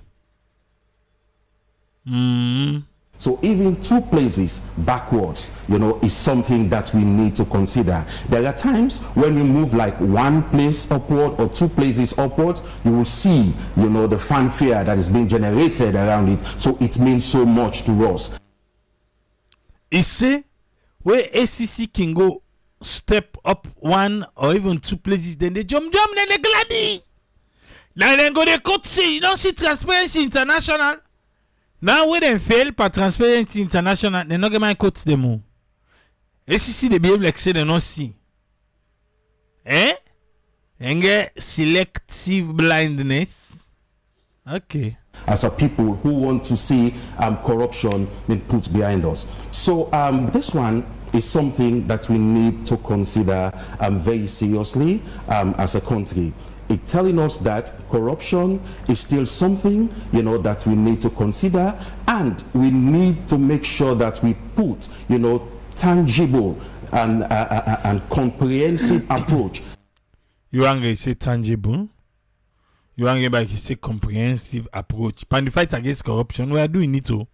So even 2 places backwards, you know, is something that we need to consider. There are times when we move like 1 place upward or 2 places upward, you will see, you know, the fanfare that is being generated around it. So it means so much to us. He say where ACC can go step up 1 or even 2 places, then they jump, then they gladdy. Now then go they court see, you don't see Transparency International. Now when they fail for Transparency International, they not get my quotes them. ACC they behave like say they not see. And get selective blindness. Okay. As a people who want to see corruption being put behind us. So this one is something that we need to consider very seriously as a country. It's telling us that corruption is still something, you know, that we need to consider, and we need to make sure that we put, you know, tangible and comprehensive approach. You want to say tangible? You want to say comprehensive approach? Pan the fight against corruption, we are doing it too.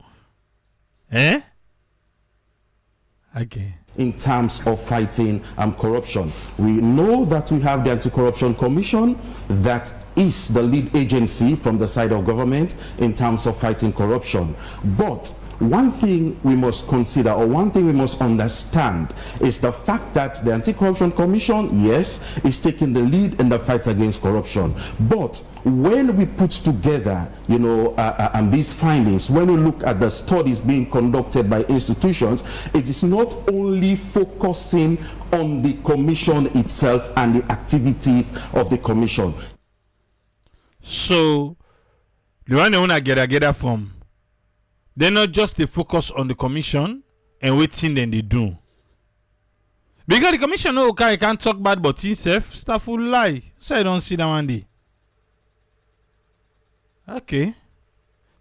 Okay. In terms of fighting corruption, we know that we have the Anti-Corruption Commission that is the lead agency from the side of government in terms of fighting corruption. But one thing we must consider, or one thing we must understand, is the fact that the Anti-Corruption Commission, yes, is taking the lead in the fight against corruption. But when we put together, you know, these findings, when we look at the studies being conducted by institutions, it is not only focusing on the commission itself and the activities of the commission. So, the one they want to get from, they're not just the focus on the commission and waiting then they do. Because the commission okay, can't talk bad but himself, stuff will lie. So I don't see that one day. Okay.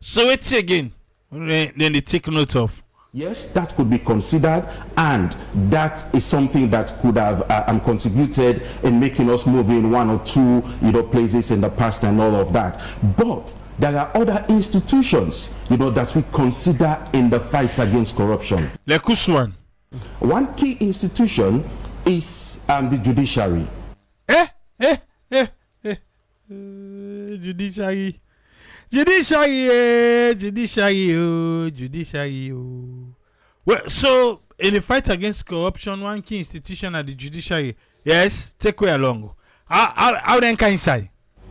So wait again. Then they take note of. Yes, that could be considered, and that is something that could have contributed in making us move in 1 or 2, you know, places in the past and all of that. But there are other institutions, you know, that we consider in the fight against corruption. Like which one? One key institution is the judiciary. Judiciary. Well, so in the fight against corruption, one key institution at the judiciary. Yes, take way along. How then can inside?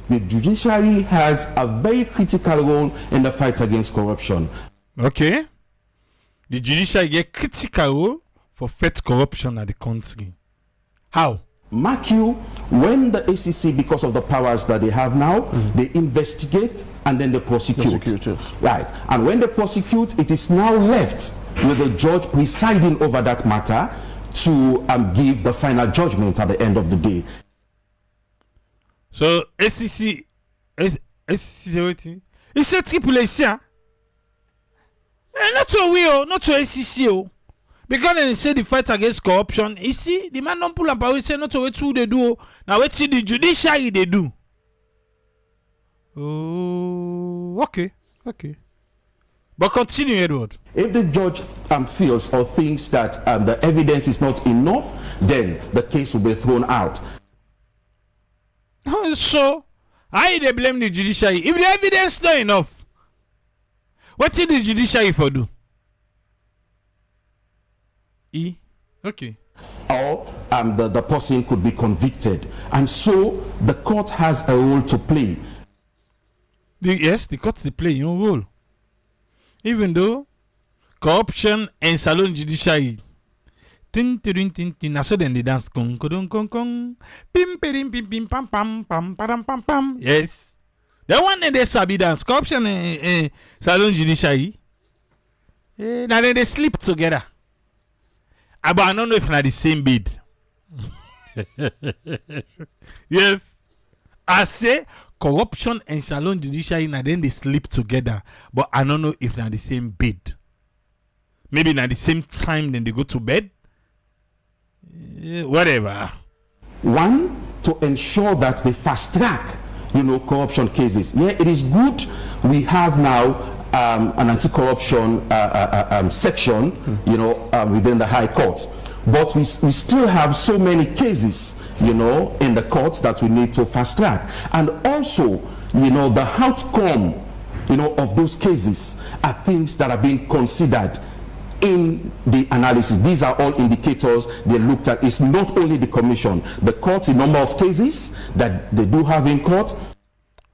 The judiciary has a very critical role in the fight against corruption. Okay. The judiciary get critical role for fight corruption at the country. How? Mark you, when the ACC, because of the powers that they have now, they investigate and then they prosecute. Right. And when they prosecute, it is now left with the judge presiding over that matter to give the final judgment at the end of the day. So ACC waiting. It's a triple AC. Not to we, not to ACC. Because they say the fight against corruption, you see, the man don't pull up and say not to what they do. Now what the judiciary they do. Oh, okay. But continue, Edward. If the judge feels or thinks that the evidence is not enough, then the case will be thrown out. So, I they blame the judiciary. If the evidence not enough, what did the judiciary for do? Okay. Or the person could be convicted. And so the court has a role to play. The court is playing your role. Even though corruption and salon judiciary. Tin tin tin tin. Na so then they dance kong kong kong kong. Pim pim pim pim pam pam pam pam pam pam. Yes. The one that they sabi dance corruption and salon judiciary. Now then they sleep together. But I don't know if not the same bed. Yes. I say corruption and salon judiciary and then they sleep together. But I don't know if not the same bed. Maybe not the same time then they go to bed. Whatever. One, to ensure that they fast track, corruption cases. Yeah, it is good we have now an anti-corruption section, within the High Court. But we still have so many cases, in the courts that we need to fast track. And also, the outcome, of those cases are things that are being considered in the analysis. These are all indicators they looked at. It's not only the commission, the courts, the number of cases that they do have in court.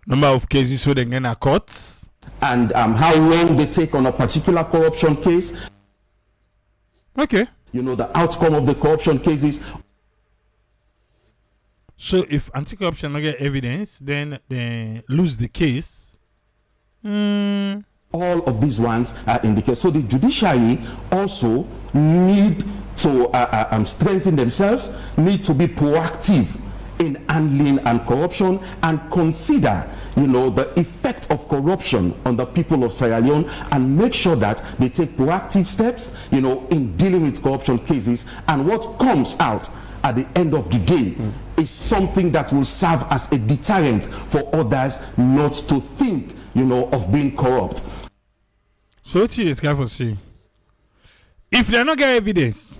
Number of cases where they get in courts. And how long they take on a particular corruption case. Okay. The outcome of the corruption cases. So if anti-corruption don't get evidence, then they lose the case. All of these ones are indicators. So the judiciary also need to strengthen themselves, need to be proactive in handling and corruption, and consider the effect of corruption on the people of Sierra Leone, and make sure that they take proactive steps in dealing with corruption cases, and what comes out at the end of the day is something that will serve as a deterrent for others not to think of being corrupt. So what you try for see? If they not get evidence,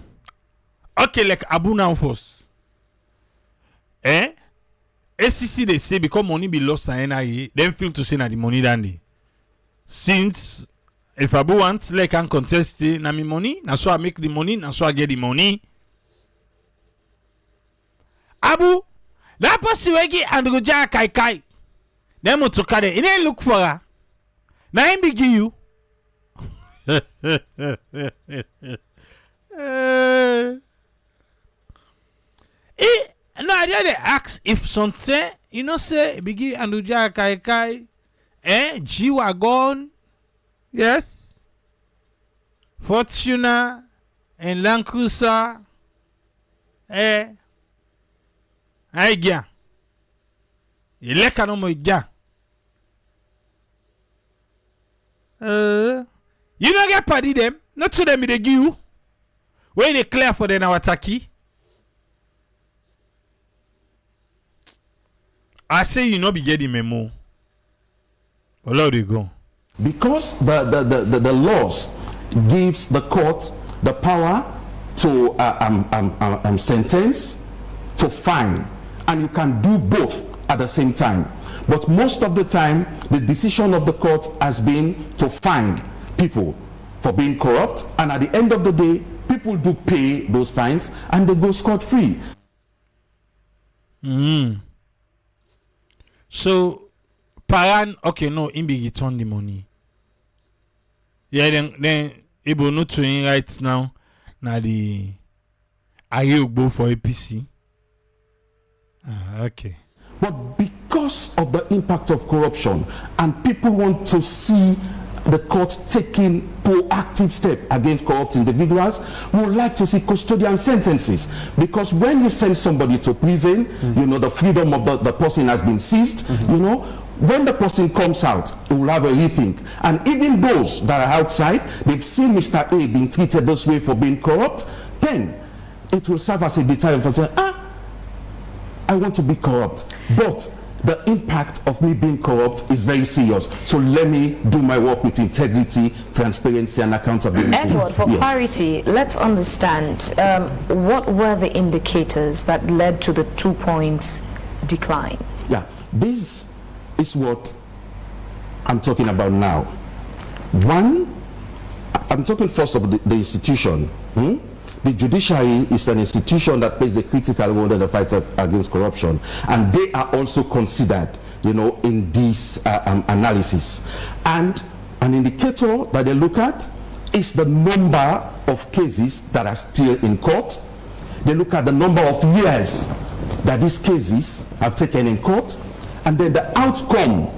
okay, like Abu now first. ACC they say because money be lost at NIA, then feel to say na the money than they. Since if Abu wants, like can contest na me money, na so I make the money, na so I get the money. Abu, that person wegi and go ja kai. Them to carry, it ain't look for her. Now him be give you. No, I did ask if something, say Biggie and Uja Kai, G-Wagon, yes, Fortuna and Land Cruiser, Aigia, Ileka no Moiga. You don't get party them, not to them they give you. When they clear for the Nawataki. I say you not be getting memo. Allow they go. Because the laws gives the court the power to sentence, to fine, and you can do both at the same time. But most of the time, the decision of the court has been to fine people for being corrupt, and at the end of the day, people do pay those fines and they go scot-free. So, Paran, okay, no, him be return the money. Yeah, then able not to right now. Now the Ayogbo for APC. Okay. But because of the impact of corruption, and people want to see the court taking proactive step against corrupt individuals, we would like to see custodian sentences. Because when you send somebody to prison, you know, the freedom of the person has been seized, you know, when the person comes out, he will have a rethink. And even those that are outside, they've seen Mr. A being treated this way for being corrupt, then it will serve as a deterrent for saying, I want to be corrupt. But the impact of me being corrupt is very serious. So let me do my work with integrity, transparency, and accountability. Edward, for clarity, let's understand what were the indicators that led to the 2 points decline? Yeah, this is what I'm talking about now. One, I'm talking first of the institution. The judiciary is an institution that plays a critical role in the fight against corruption, and they are also considered, you know, in this analysis. And an indicator that they look at is the number of cases that are still in court. They look at the number of years that these cases have taken in court, and then the outcome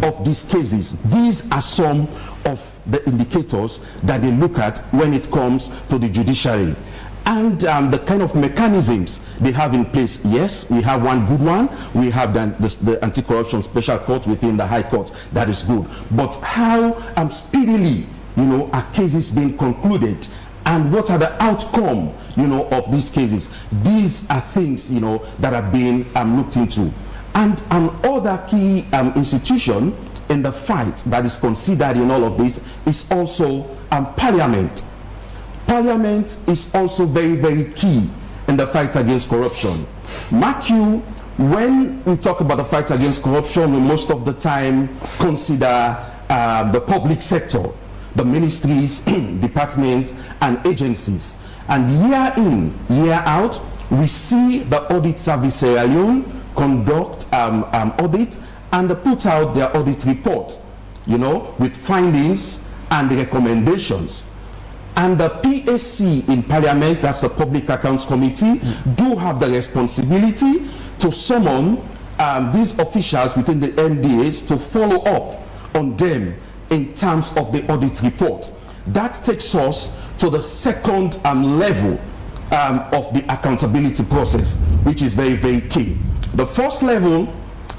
of these cases. These are some of the indicators that they look at when it comes to the judiciary. And the kind of mechanisms they have in place. Yes, we have one good one. We have the anti-corruption special court within the high court. That is good. But how speedily, you know, are cases being concluded? And what are the outcome, you know, of these cases? These are things, you know, that are being looked into. And another key institution in the fight that is considered in all of this is also Parliament. Parliament is also very, very key in the fight against corruption. Mark you, when we talk about the fight against corruption, we most of the time consider the public sector, the ministries, departments, and agencies. And year in, year out, we see the audit service Sierra Leone conduct audit and put out their audit report, you know, with findings and recommendations. And the PAC in Parliament, as the Public Accounts Committee, do have the responsibility to summon these officials within the MDAs to follow up on them in terms of the audit report. That takes us to the second level of the accountability process, which is very, very key. The first level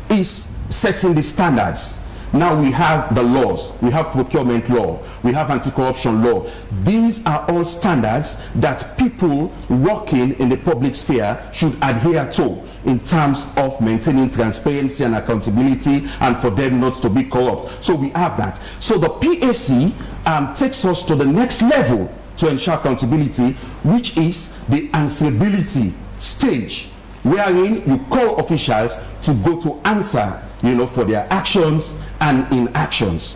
is setting the standards. Now we have the laws, we have procurement law, we have anti-corruption law. These are all standards that people working in the public sphere should adhere to in terms of maintaining transparency and accountability and for them not to be corrupt. So we have that. So the PAC takes us to the next level to ensure accountability, which is the answerability stage, wherein you call officials to go to answer, you know, for their actions and inactions.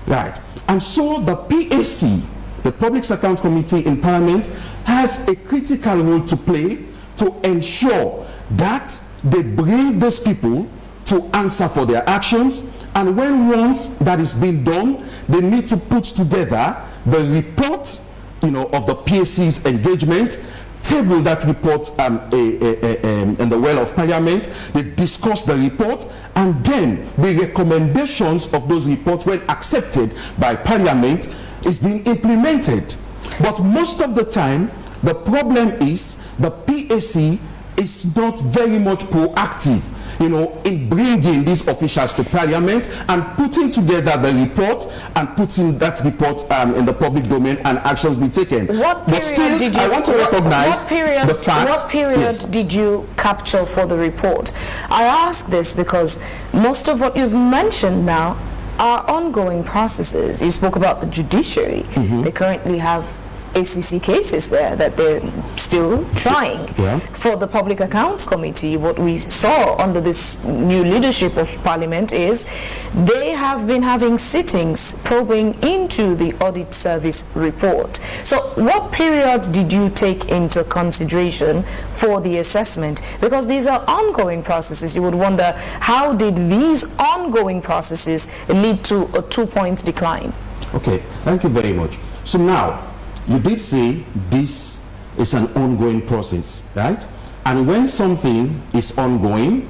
Right. And so the PAC, the Public Accounts Committee in Parliament, has a critical role to play to ensure that they bring those people to answer for their actions. And when once that is being done, they need to put together the report, you know, of the PAC's engagement, table that report in the well of Parliament. They discuss the report, and then the recommendations of those reports, when accepted by Parliament, is being implemented. But most of the time, the problem is the PAC is not very much proactive, you know, in bringing these officials to Parliament and putting together the report and putting that report in the public domain and actions be taken. What period still, did you? I want to recognize the fact. What period yes. did you capture for the report? I ask this because most of what you've mentioned now are ongoing processes. You spoke about the judiciary. They currently have ACC cases there that they're still trying. Yeah. For the Public Accounts Committee, what we saw under this new leadership of Parliament is they have been having sittings probing into the audit service report. So what period did you take into consideration for the assessment? Because these are ongoing processes. You would wonder, how did these ongoing processes lead to a 2-point decline? Okay, thank you very much. So now, you did say this is an ongoing process, right? And when something is ongoing,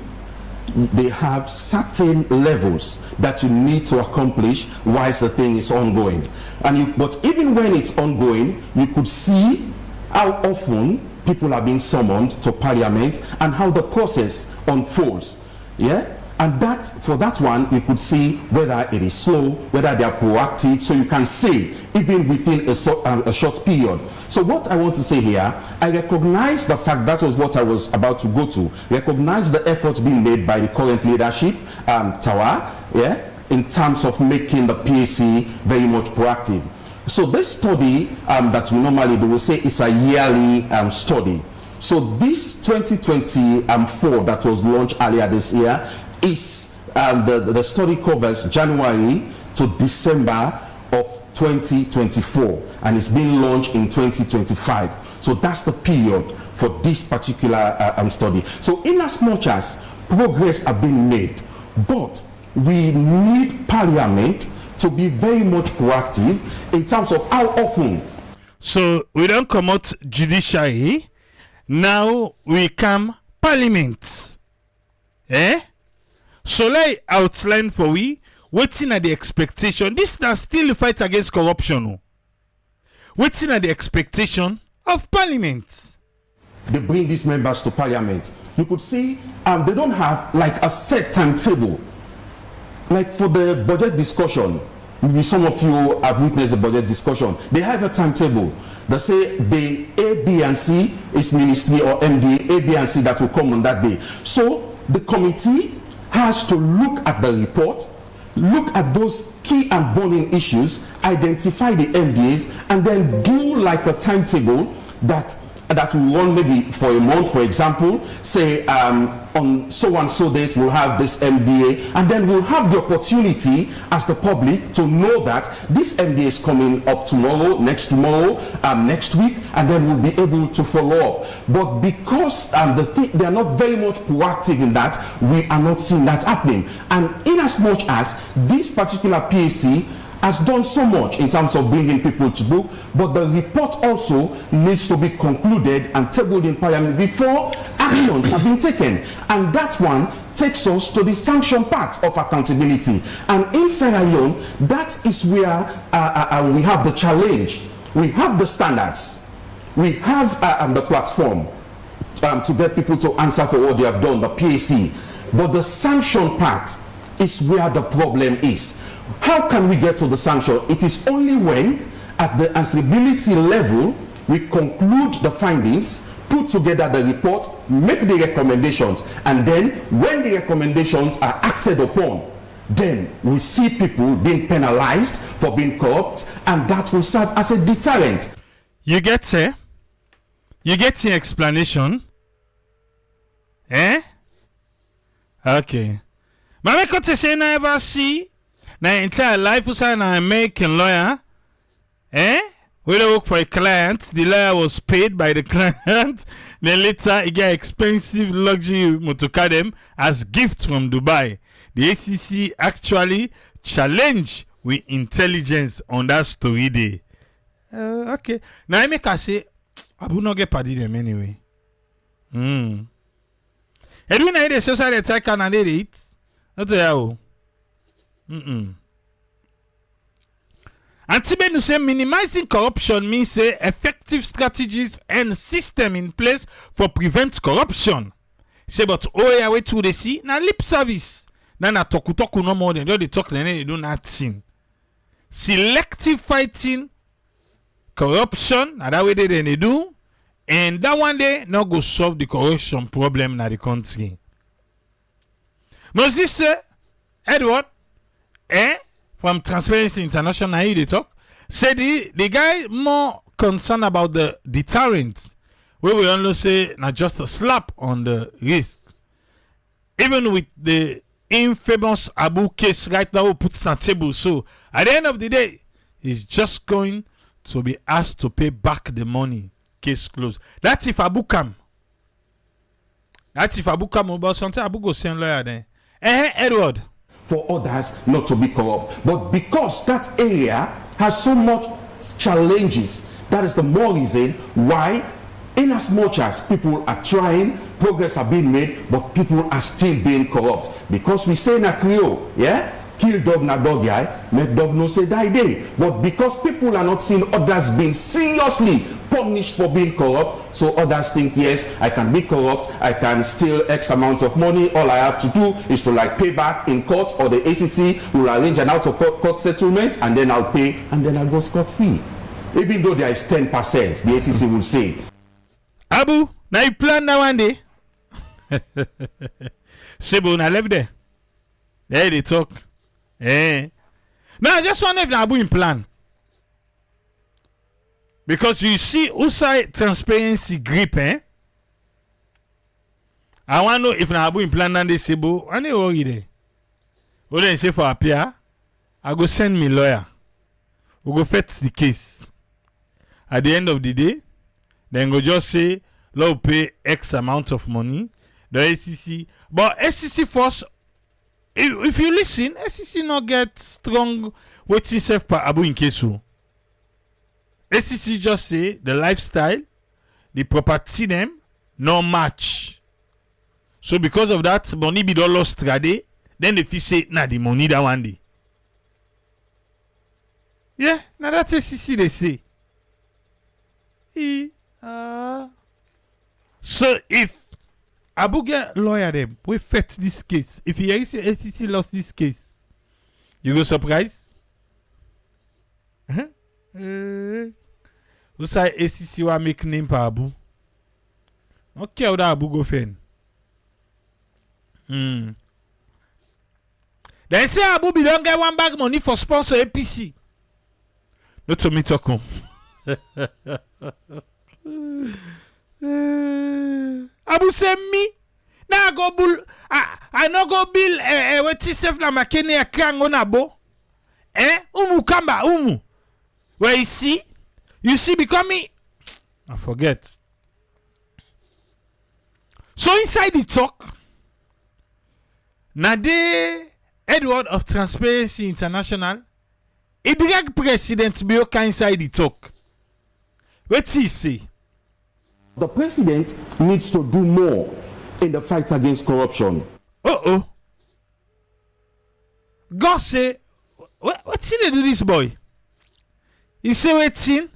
they have certain levels that you need to accomplish whilst the thing is ongoing. But even when it's ongoing, you could see how often people are being summoned to Parliament and how the process unfolds. Yeah? And that, for that one, you could see whether it is slow, whether they are proactive, so you can say even within a short period. So what I want to say here, I recognize the fact, that was what I was about to go to, recognize the efforts being made by the current leadership, Tawa, yeah, in terms of making the PAC very much proactive. So this study that we normally do, we say it's a yearly study. So this 2024 that was launched earlier this year is the study covers January to December of 2024, and it's been launched in 2025. So that's the period for this particular study. So in as much as progress have been made, but we need Parliament to be very much proactive in terms of how often. So we don't come out Judiciary, now we come Parliament. Eh? So like outline for we, waiting at the expectation. This now still the fight against corruption. Waiting at the expectation of Parliament. They bring these members to Parliament. You could see they don't have like a set timetable. Like for the budget discussion, maybe some of you have witnessed the budget discussion. They have a timetable. They say the A, B, and C is ministry or MD, A, B, and C that will come on that day. So the committee has to look at the report, look at those key and burning issues, identify the MDAs, and then do like a timetable that will run maybe for a month. For example, say on so and so date we'll have this MDA, and then we'll have the opportunity as the public to know that this MDA is coming up tomorrow, next week, and then we'll be able to follow up. But because they are not very much proactive in that, we are not seeing that happening. And in as much as this particular PAC has done so much in terms of bringing people to book, but the report also needs to be concluded and tabled in Parliament before actions have been taken. And that one takes us to the sanction part of accountability. And in Sierra Leone, that is where we have the challenge. We have the standards. We have the platform to get people to answer for what they have done, the PAC. But the sanction part is where the problem is. How can we get to the sanction? It is only when at the answerability level we conclude the findings, put together the report, make the recommendations, and then when the recommendations are acted upon, then we see people being penalized for being corrupt, and that will serve as a deterrent. You get the explanation? Eh? Okay. Mama kote say na ever see na entire life usa na American lawyer, we don't work for a client, the lawyer was paid by the client, then later he get expensive luxury motorcar them as gift from Dubai. The ACC actually challenge with intelligence on that story day. Okay. Now I make her say, I will not get party them anyway. Edwin I the social attack and I did it. Not how. And Tibenu say minimizing corruption means say effective strategies and system in place for prevent corruption. Say but yeah, wait to the see na lip service. Na talku no more than just they talk then they do nothing. Selective fighting corruption, na that way they do, and that one day not go solve the corruption problem in the country. Moses say Edward from Transparency International, here they talk. Say the guy more concerned about the deterrent, where we only say not just a slap on the wrist. Even with the infamous Abu case right now, puts on the table. So at the end of the day, he's just going to be asked to pay back the money. Case closed. That's if Abu come. That's if Abu come about something. Abu go send lawyer then. Edward. For others not to be corrupt. But because that area has so much challenges, that is the more reason why, in as much as people are trying, progress are being made, but people are still being corrupt. Because we say in a Creole, yeah? Kill dog na dog guy, make dog no say die day. But because people are not seeing others being seriously punished for being corrupt, so others think, yes, I can be corrupt, I can steal X amount of money, all I have to do is to like pay back in court, or the ACC will arrange an out of court settlement, and then I'll pay, and then I'll go scot-free. Even though there is 10%, the ACC will say. Abu, now you plan that one day. Sebo, now left there. There they talk. Now I just wonder if Abu in plan. Because you see outside transparency grip, I want to know if Abu in plan and they say, "Bo, I need to worry there." What they say for appear, I go send me lawyer. We go fetch the case. At the end of the day, then go just say, "Law pay X amount of money." The ACC, but ACC first. If you listen, ACC not get strong waiting self per Abu in case. ACC just say the lifestyle, the property them, no match. So because of that, money be all lost trade. Then the fee say, nah, the money that one day. Yeah, now that's ACC they say. So if Abu get lawyer them, we fet this case. If you say ACC lost this case, you go surprise? Who say ACC wa make name for Abu? Okay, how that Abu go fen? They say Abu be don't get one bag money for sponsor APC. Not to me talk home. Abu say me now go bull I no go bill wetin sef na makene akrango na bo umu kamba umu where you see becoming I forget. So inside the talk na the Edward of Transparency International he drag president Bioka inside the talk. Wetin he say? The president needs to do more in the fight against corruption. God say, what's in do this boy? He say waiting.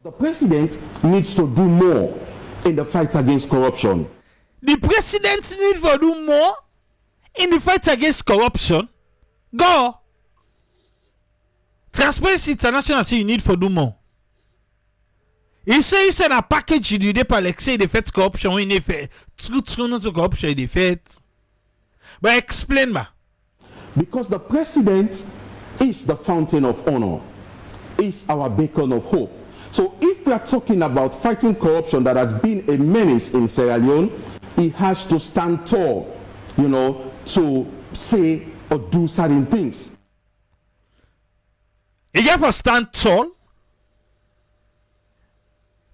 The president needs to do more in the fight against corruption. The president needs to do more in the fight against corruption. Go. Transparency International say you need to do more. He say a package you dey par like say they fait corruption when they fait true not corruption they fait. But explain ma. Because the president is the fountain of honor, is our beacon of hope. So if we are talking about fighting corruption that has been a menace in Sierra Leone, he has to stand tall, to say or do certain things. He have to stand tall.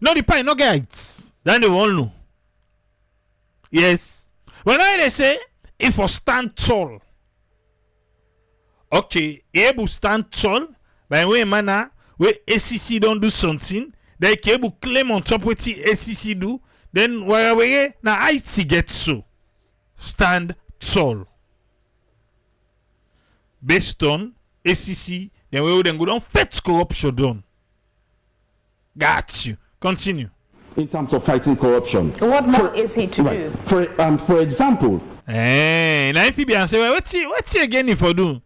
No, the pie no guides. Then they won't know. Yes. When they say if I stand tall, okay, able stand tall, by way manner where ACC don't do something, they can able claim on top what the ACC do. Then where now IT gets so stand tall based on ACC. Then we then go down fetch corruption done. Got you. Continue. In terms of fighting corruption. What more is he to do? For example. Now if you be answer, what's he again if I do?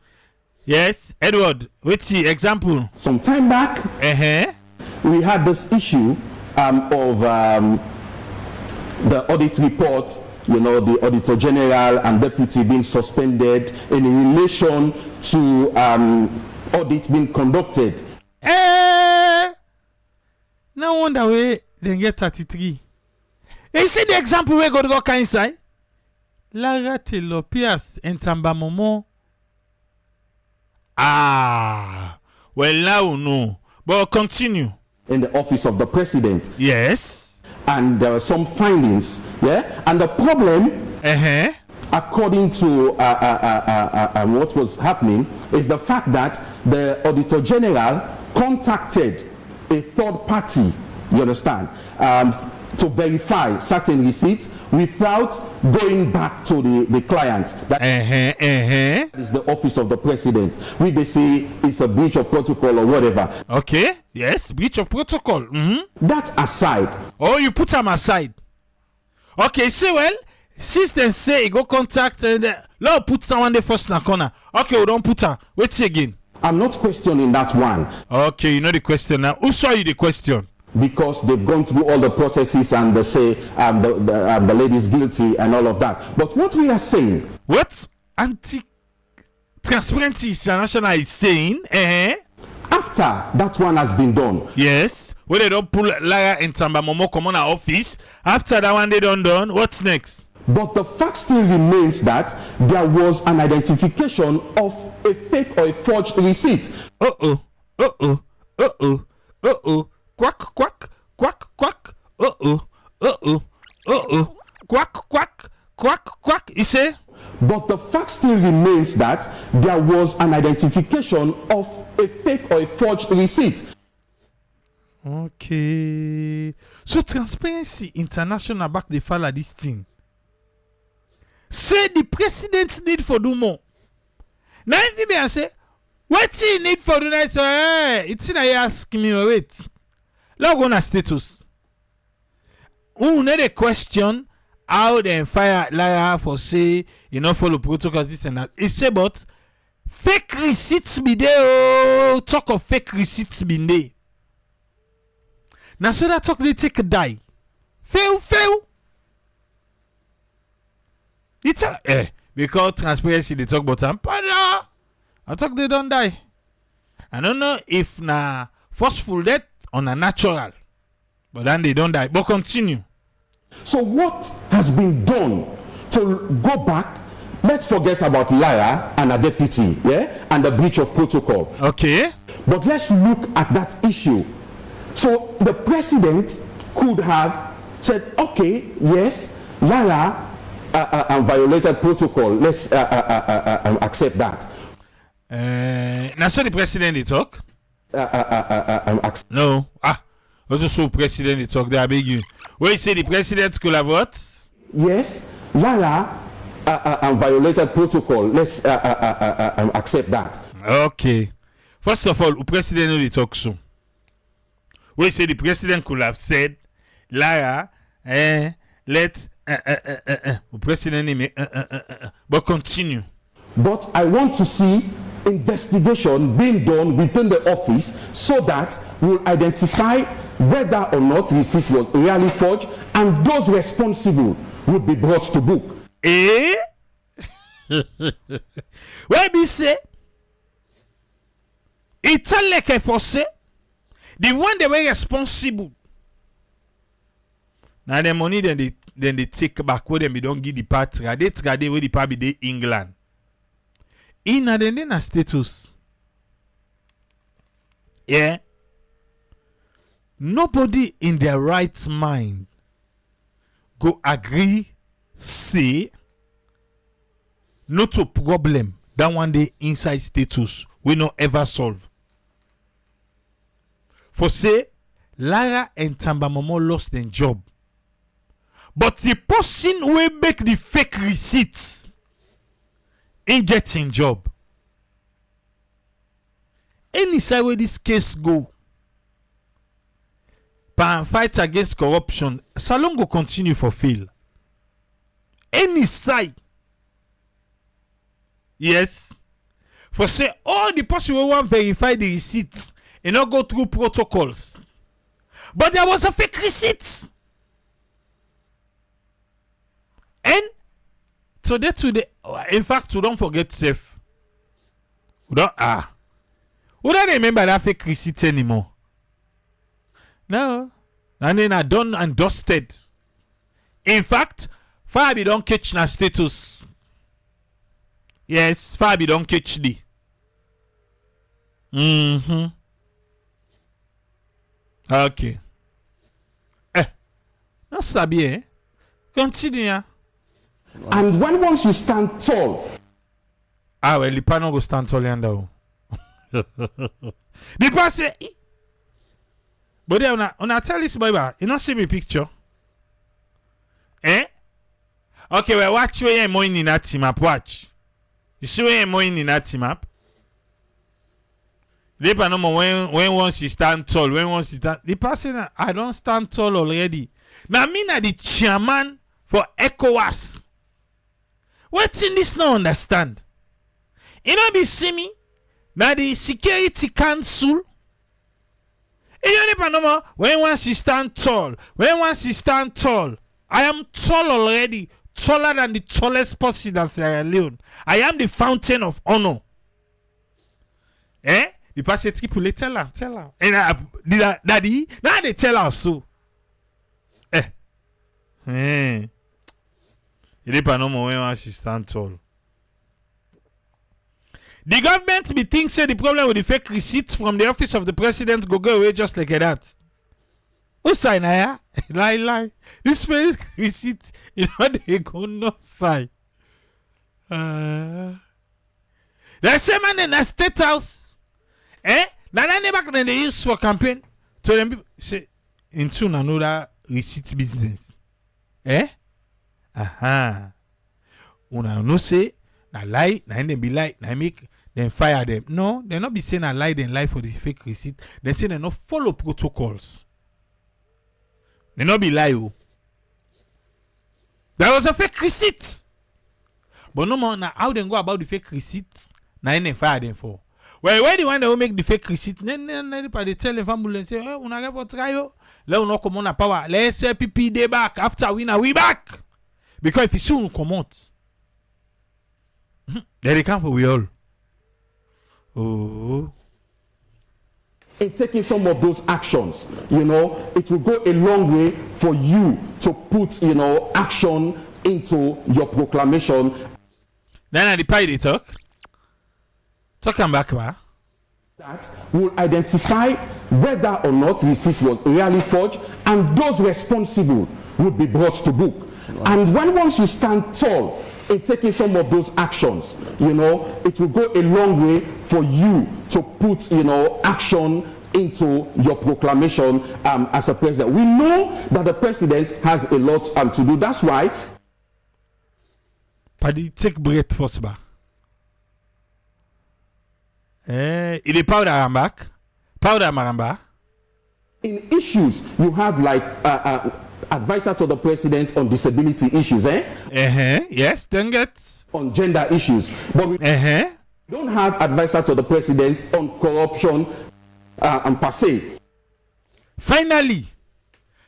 Yes, Edward, what's the example? Some time back, we had this issue of the audit report, the Auditor General and Deputy being suspended in relation to audits being conducted. Now no wonder we then get 33. You see the example we go inside? Lara Telopias and Tamba Momo. Well now no. But continue. In the office of the president. Yes. And there are some findings. Yeah. And the problem, according to what was happening, is the fact that the Auditor General contacted a third party, you understand, to verify certain receipts without going back to the client. That is the office of the president. We they say it's a breach of protocol or whatever. Okay, yes, breach of protocol. That aside. Oh, you put them aside. Okay, say well, since they say go contact Lord put someone the first in the corner. Okay, we don't put her. Wait again. I'm not questioning that one. Okay, you know the question now. Who saw you the question? Because they've gone through all the processes and they say the lady is guilty and all of that. But what we are saying... What Anti-Transparency International is saying, after that one has been done. Yes. When they don't pull Lara and Tamba Momo come on our office, after that one they done, what's next? But the fact still remains that there was an identification of a fake or a forged receipt. Quack, quack, quack, quack. Quack, quack, quack, quack. You say? But the fact still remains that there was an identification of a fake or a forged receipt. Okay. So Transparency International back the file this thing. Say the president need for do more. Now if you say, what he need for do next? It's in I ask me wait. Log on a status. Who need a question how they fire liar for say you know follow protocols this and that. It say but fake receipts be there. Oh, talk of fake receipts be there. Now so that talk they take a die. Fail. It's because Transparency they talk about them. I talk they don't die. I don't know if na forceful death on a natural, but then they don't die. But continue. So what has been done to go back? Let's forget about Lara and a deputy, and the breach of protocol. Okay. But let's look at that issue. So the president could have said, okay, yes, Lara violated protocol. Let's accept that. Now, so the president they talk. No. What you so president they talk? They are begging. Where you say the president could have what? Yes, Lara violated protocol. Let's accept that. Okay. First of all, the president know they talk so. Where you say the president could have said, Lara, let the president name but continue. But I want to see investigation being done within the office so that we'll identify whether or not receipt was really forged and those responsible will be brought to book. Why be say it's like a force the one they were responsible. Now the money then they take back where they don't give the part they trade where the part be the England. In a status. Yeah. Nobody in their right mind go agree say not a problem that one day inside status we no ever solve. For say Lara and Tamba Momo lost their job. But the person will make the fake receipts in getting job. Any side where this case go, pan fight against corruption, Salon go continue for fail. Any side. Yes. For say all the person will want verify the receipts and not go through protocols. But there was a fake receipt. And today, in fact, we don't forget safe. We don't remember that fake receipt anymore. No. And then I done and dusted. In fact, Fabi don't catch na status. Yes, Fabi don't catch the. Okay. Not sabi, eh? Continue. And when once you stand tall, well, the panel go stand tall yonder. The person, but then when I tell this boy, you not see me picture, eh? Okay, well, watch where you're going in that team up. Watch. You see where you're going in that team up. The panel when once you stand tall, when once you stand, the person I don't stand tall already. Now me na the chairman for ECOWAS. What's in this no understand? You know be see me? Now the Security Council. You know when once you stand tall, when once you stand tall, I am tall already, taller than the tallest person in Sierra Leone. I am the fountain of honor. Eh? The person people tell her. And daddy, now they tell her so. You don't know when she stand tall. The government be think say the problem with the fake receipts from the office of the president go away just like that. Who sign ya? Lie. This fake receipt, you know they go no sign. The same man in the State House. Now they back then they use for campaign. To them people say into another receipt business. Una no say na lie, na them be lie, na make them fire them. No, they not be saying a lie, then lie for this fake receipt. They say they not follow protocols. They not be lie. There was a fake receipt. But no more now how they go about the fake receipt, na them fire them for. Well, where the one that will make the fake receipt, then they tell the family and say, una get for try. Let us not come on a power. Let's say PP day back. After we back. Because if you soon come out, they come for we all. Oh. in taking some of those actions, it will go a long way for you to put, action into your proclamation. Then at the party they talk and back, man. That will identify whether or not receipt was really forged, and those responsible would be brought to book. Wow. And once you stand tall in taking some of those actions, it will go a long way for you to put, action into your proclamation as a president. We know that the president has a lot to do. That's why. Paddy, take breath first, ba. Il est powder back. Powder maramba. In issues, you have like advisor to the president on disability issues, Yes, then get on gender issues. But we don't have advisor to the president on corruption and per se. Finally,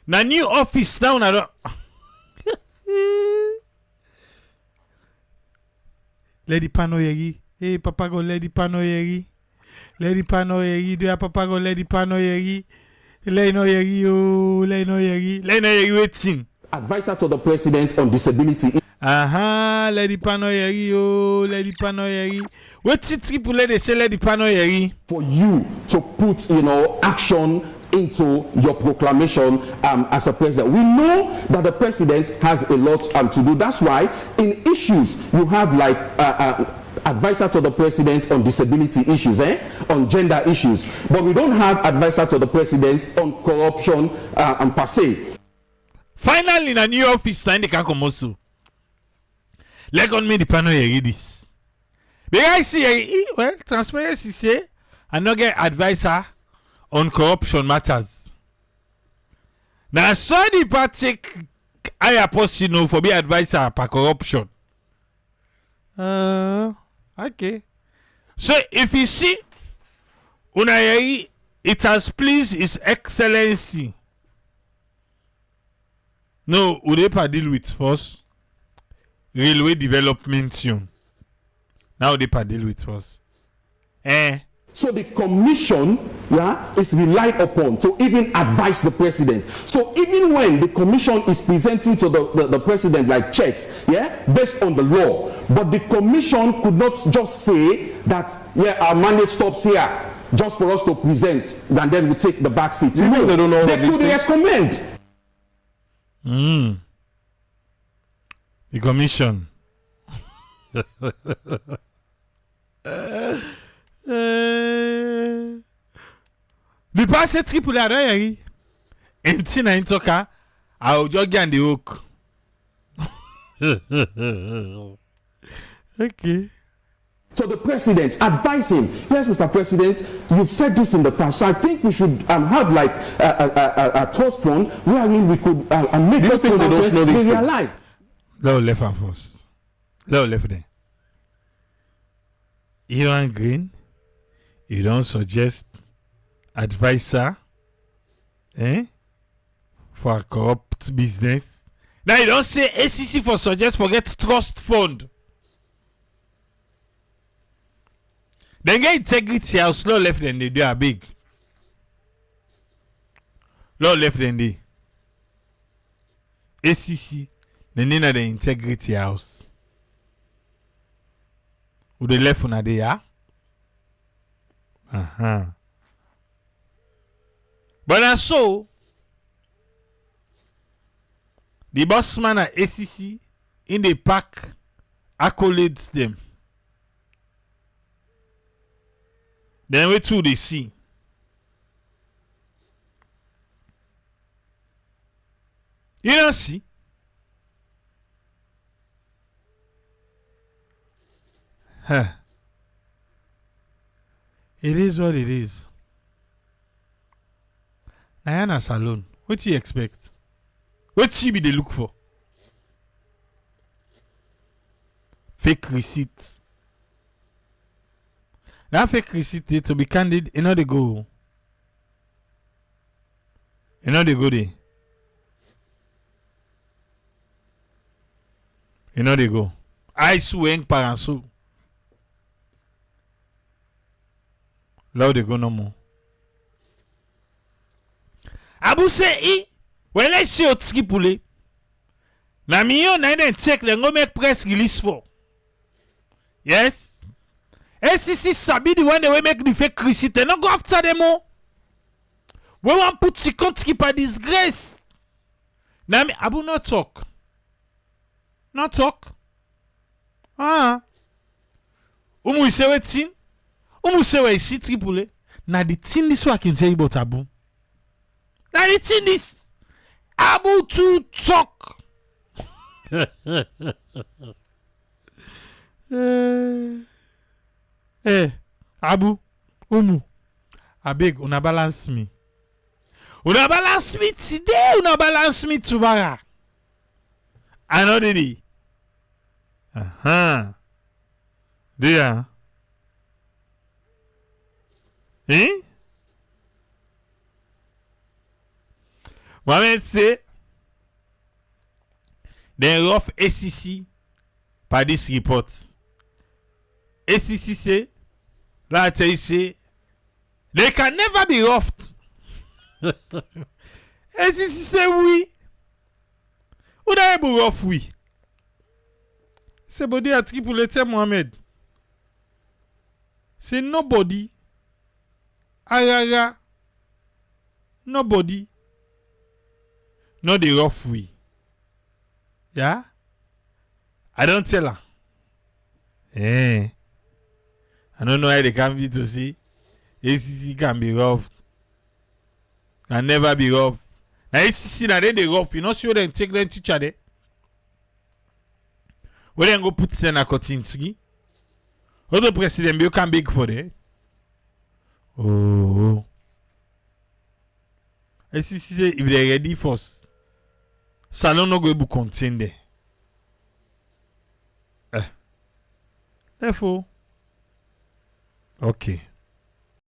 na new office now na Lady Panoyeri. Hey, Papa go Lady Panoyeri. Lady Panoyeri, do ya Papa go Lady Panoyeri. Leone waiting. Advisor to the president on disability. Lady Panoyeri, Lady Panoyeri. What's it triple lady say Lady Panoyeri? For you to put, action into your proclamation as a president. We know that the president has a lot to do. That's why in issues you have like advisor to the president on disability issues, on gender issues, but we don't have advisor to the president on corruption and per se. Finally, in a new office, they can come also. Let on me the panel read this. Because I see, transparency say, I not get advisor on corruption matters. Now, so the party higher post, for be advisor per corruption. Okay. So if you see, Unayeri, it has pleased His Excellency. No, Udepa deal with first railway development soon. Now Udepa deal with first. So the commission is relied upon to even advise the president. So even when the commission is presenting to the president like checks, based on the law, but the commission could not just say that, our mandate stops here, just for us to present, and then we take the back seat. No, they don't know. They could recommend. The commission. The past triple are there. Entina intoka. I'll just get the hook. Okay. So the president advise him, yes, Mr. President, you've said this in the past, so I think we should have like a trust fund wherein we could make those people they realize. Let left and first. Let left there. You and Green, you don't suggest advisor for a corrupt business. Now you don't say ACC for suggest forget trust fund. Then get integrity house slow left than they do are big. Low left than they. ACC, the name of the integrity house. Who the left on they are? But and so the boss man at ACC in the pack accolades them. Then we too they see. You don't see. It is what it is. Diana Salon, what do you expect? What she be they look for? Fake receipts. That fake receipt, to be candid, you know they go. You know they go there. You know they go. I swing paranso. Now they go no more. Abu say, when I see your tripule, na mi yo na den check le go make press release for. Yes. ACC sabi the one they will make the fake receipt. They not go after them all. We want put the country by disgrace. Now me Abu not talk. Not talk. Umu say wetin? Umu say we see triple. Now the thing this one I can tell you about Abu. Now the thing this Abu to talk. Abu, Umu, I beg, una balance me. Una balance me today, una balance me tomorrow. I know the There. Mohamed say, then rough ACC by this report. ACC say, I tell you say, they can never be roughed. ACC say we. Who they able rough we? Say body a tripulator Mohammed. Say nobody. Araga. Nobody. No the rough we. Yeah? I don't tell her. I don't know why they can be to see ACC can be rough. Can never be rough. Now ACC now they rough. You not sure them take them teacher there. When they go put them a cutting tree. Other president you can big for there. Oh. ACC say if they ready first. Salon no go able contain there. Therefore. Okay.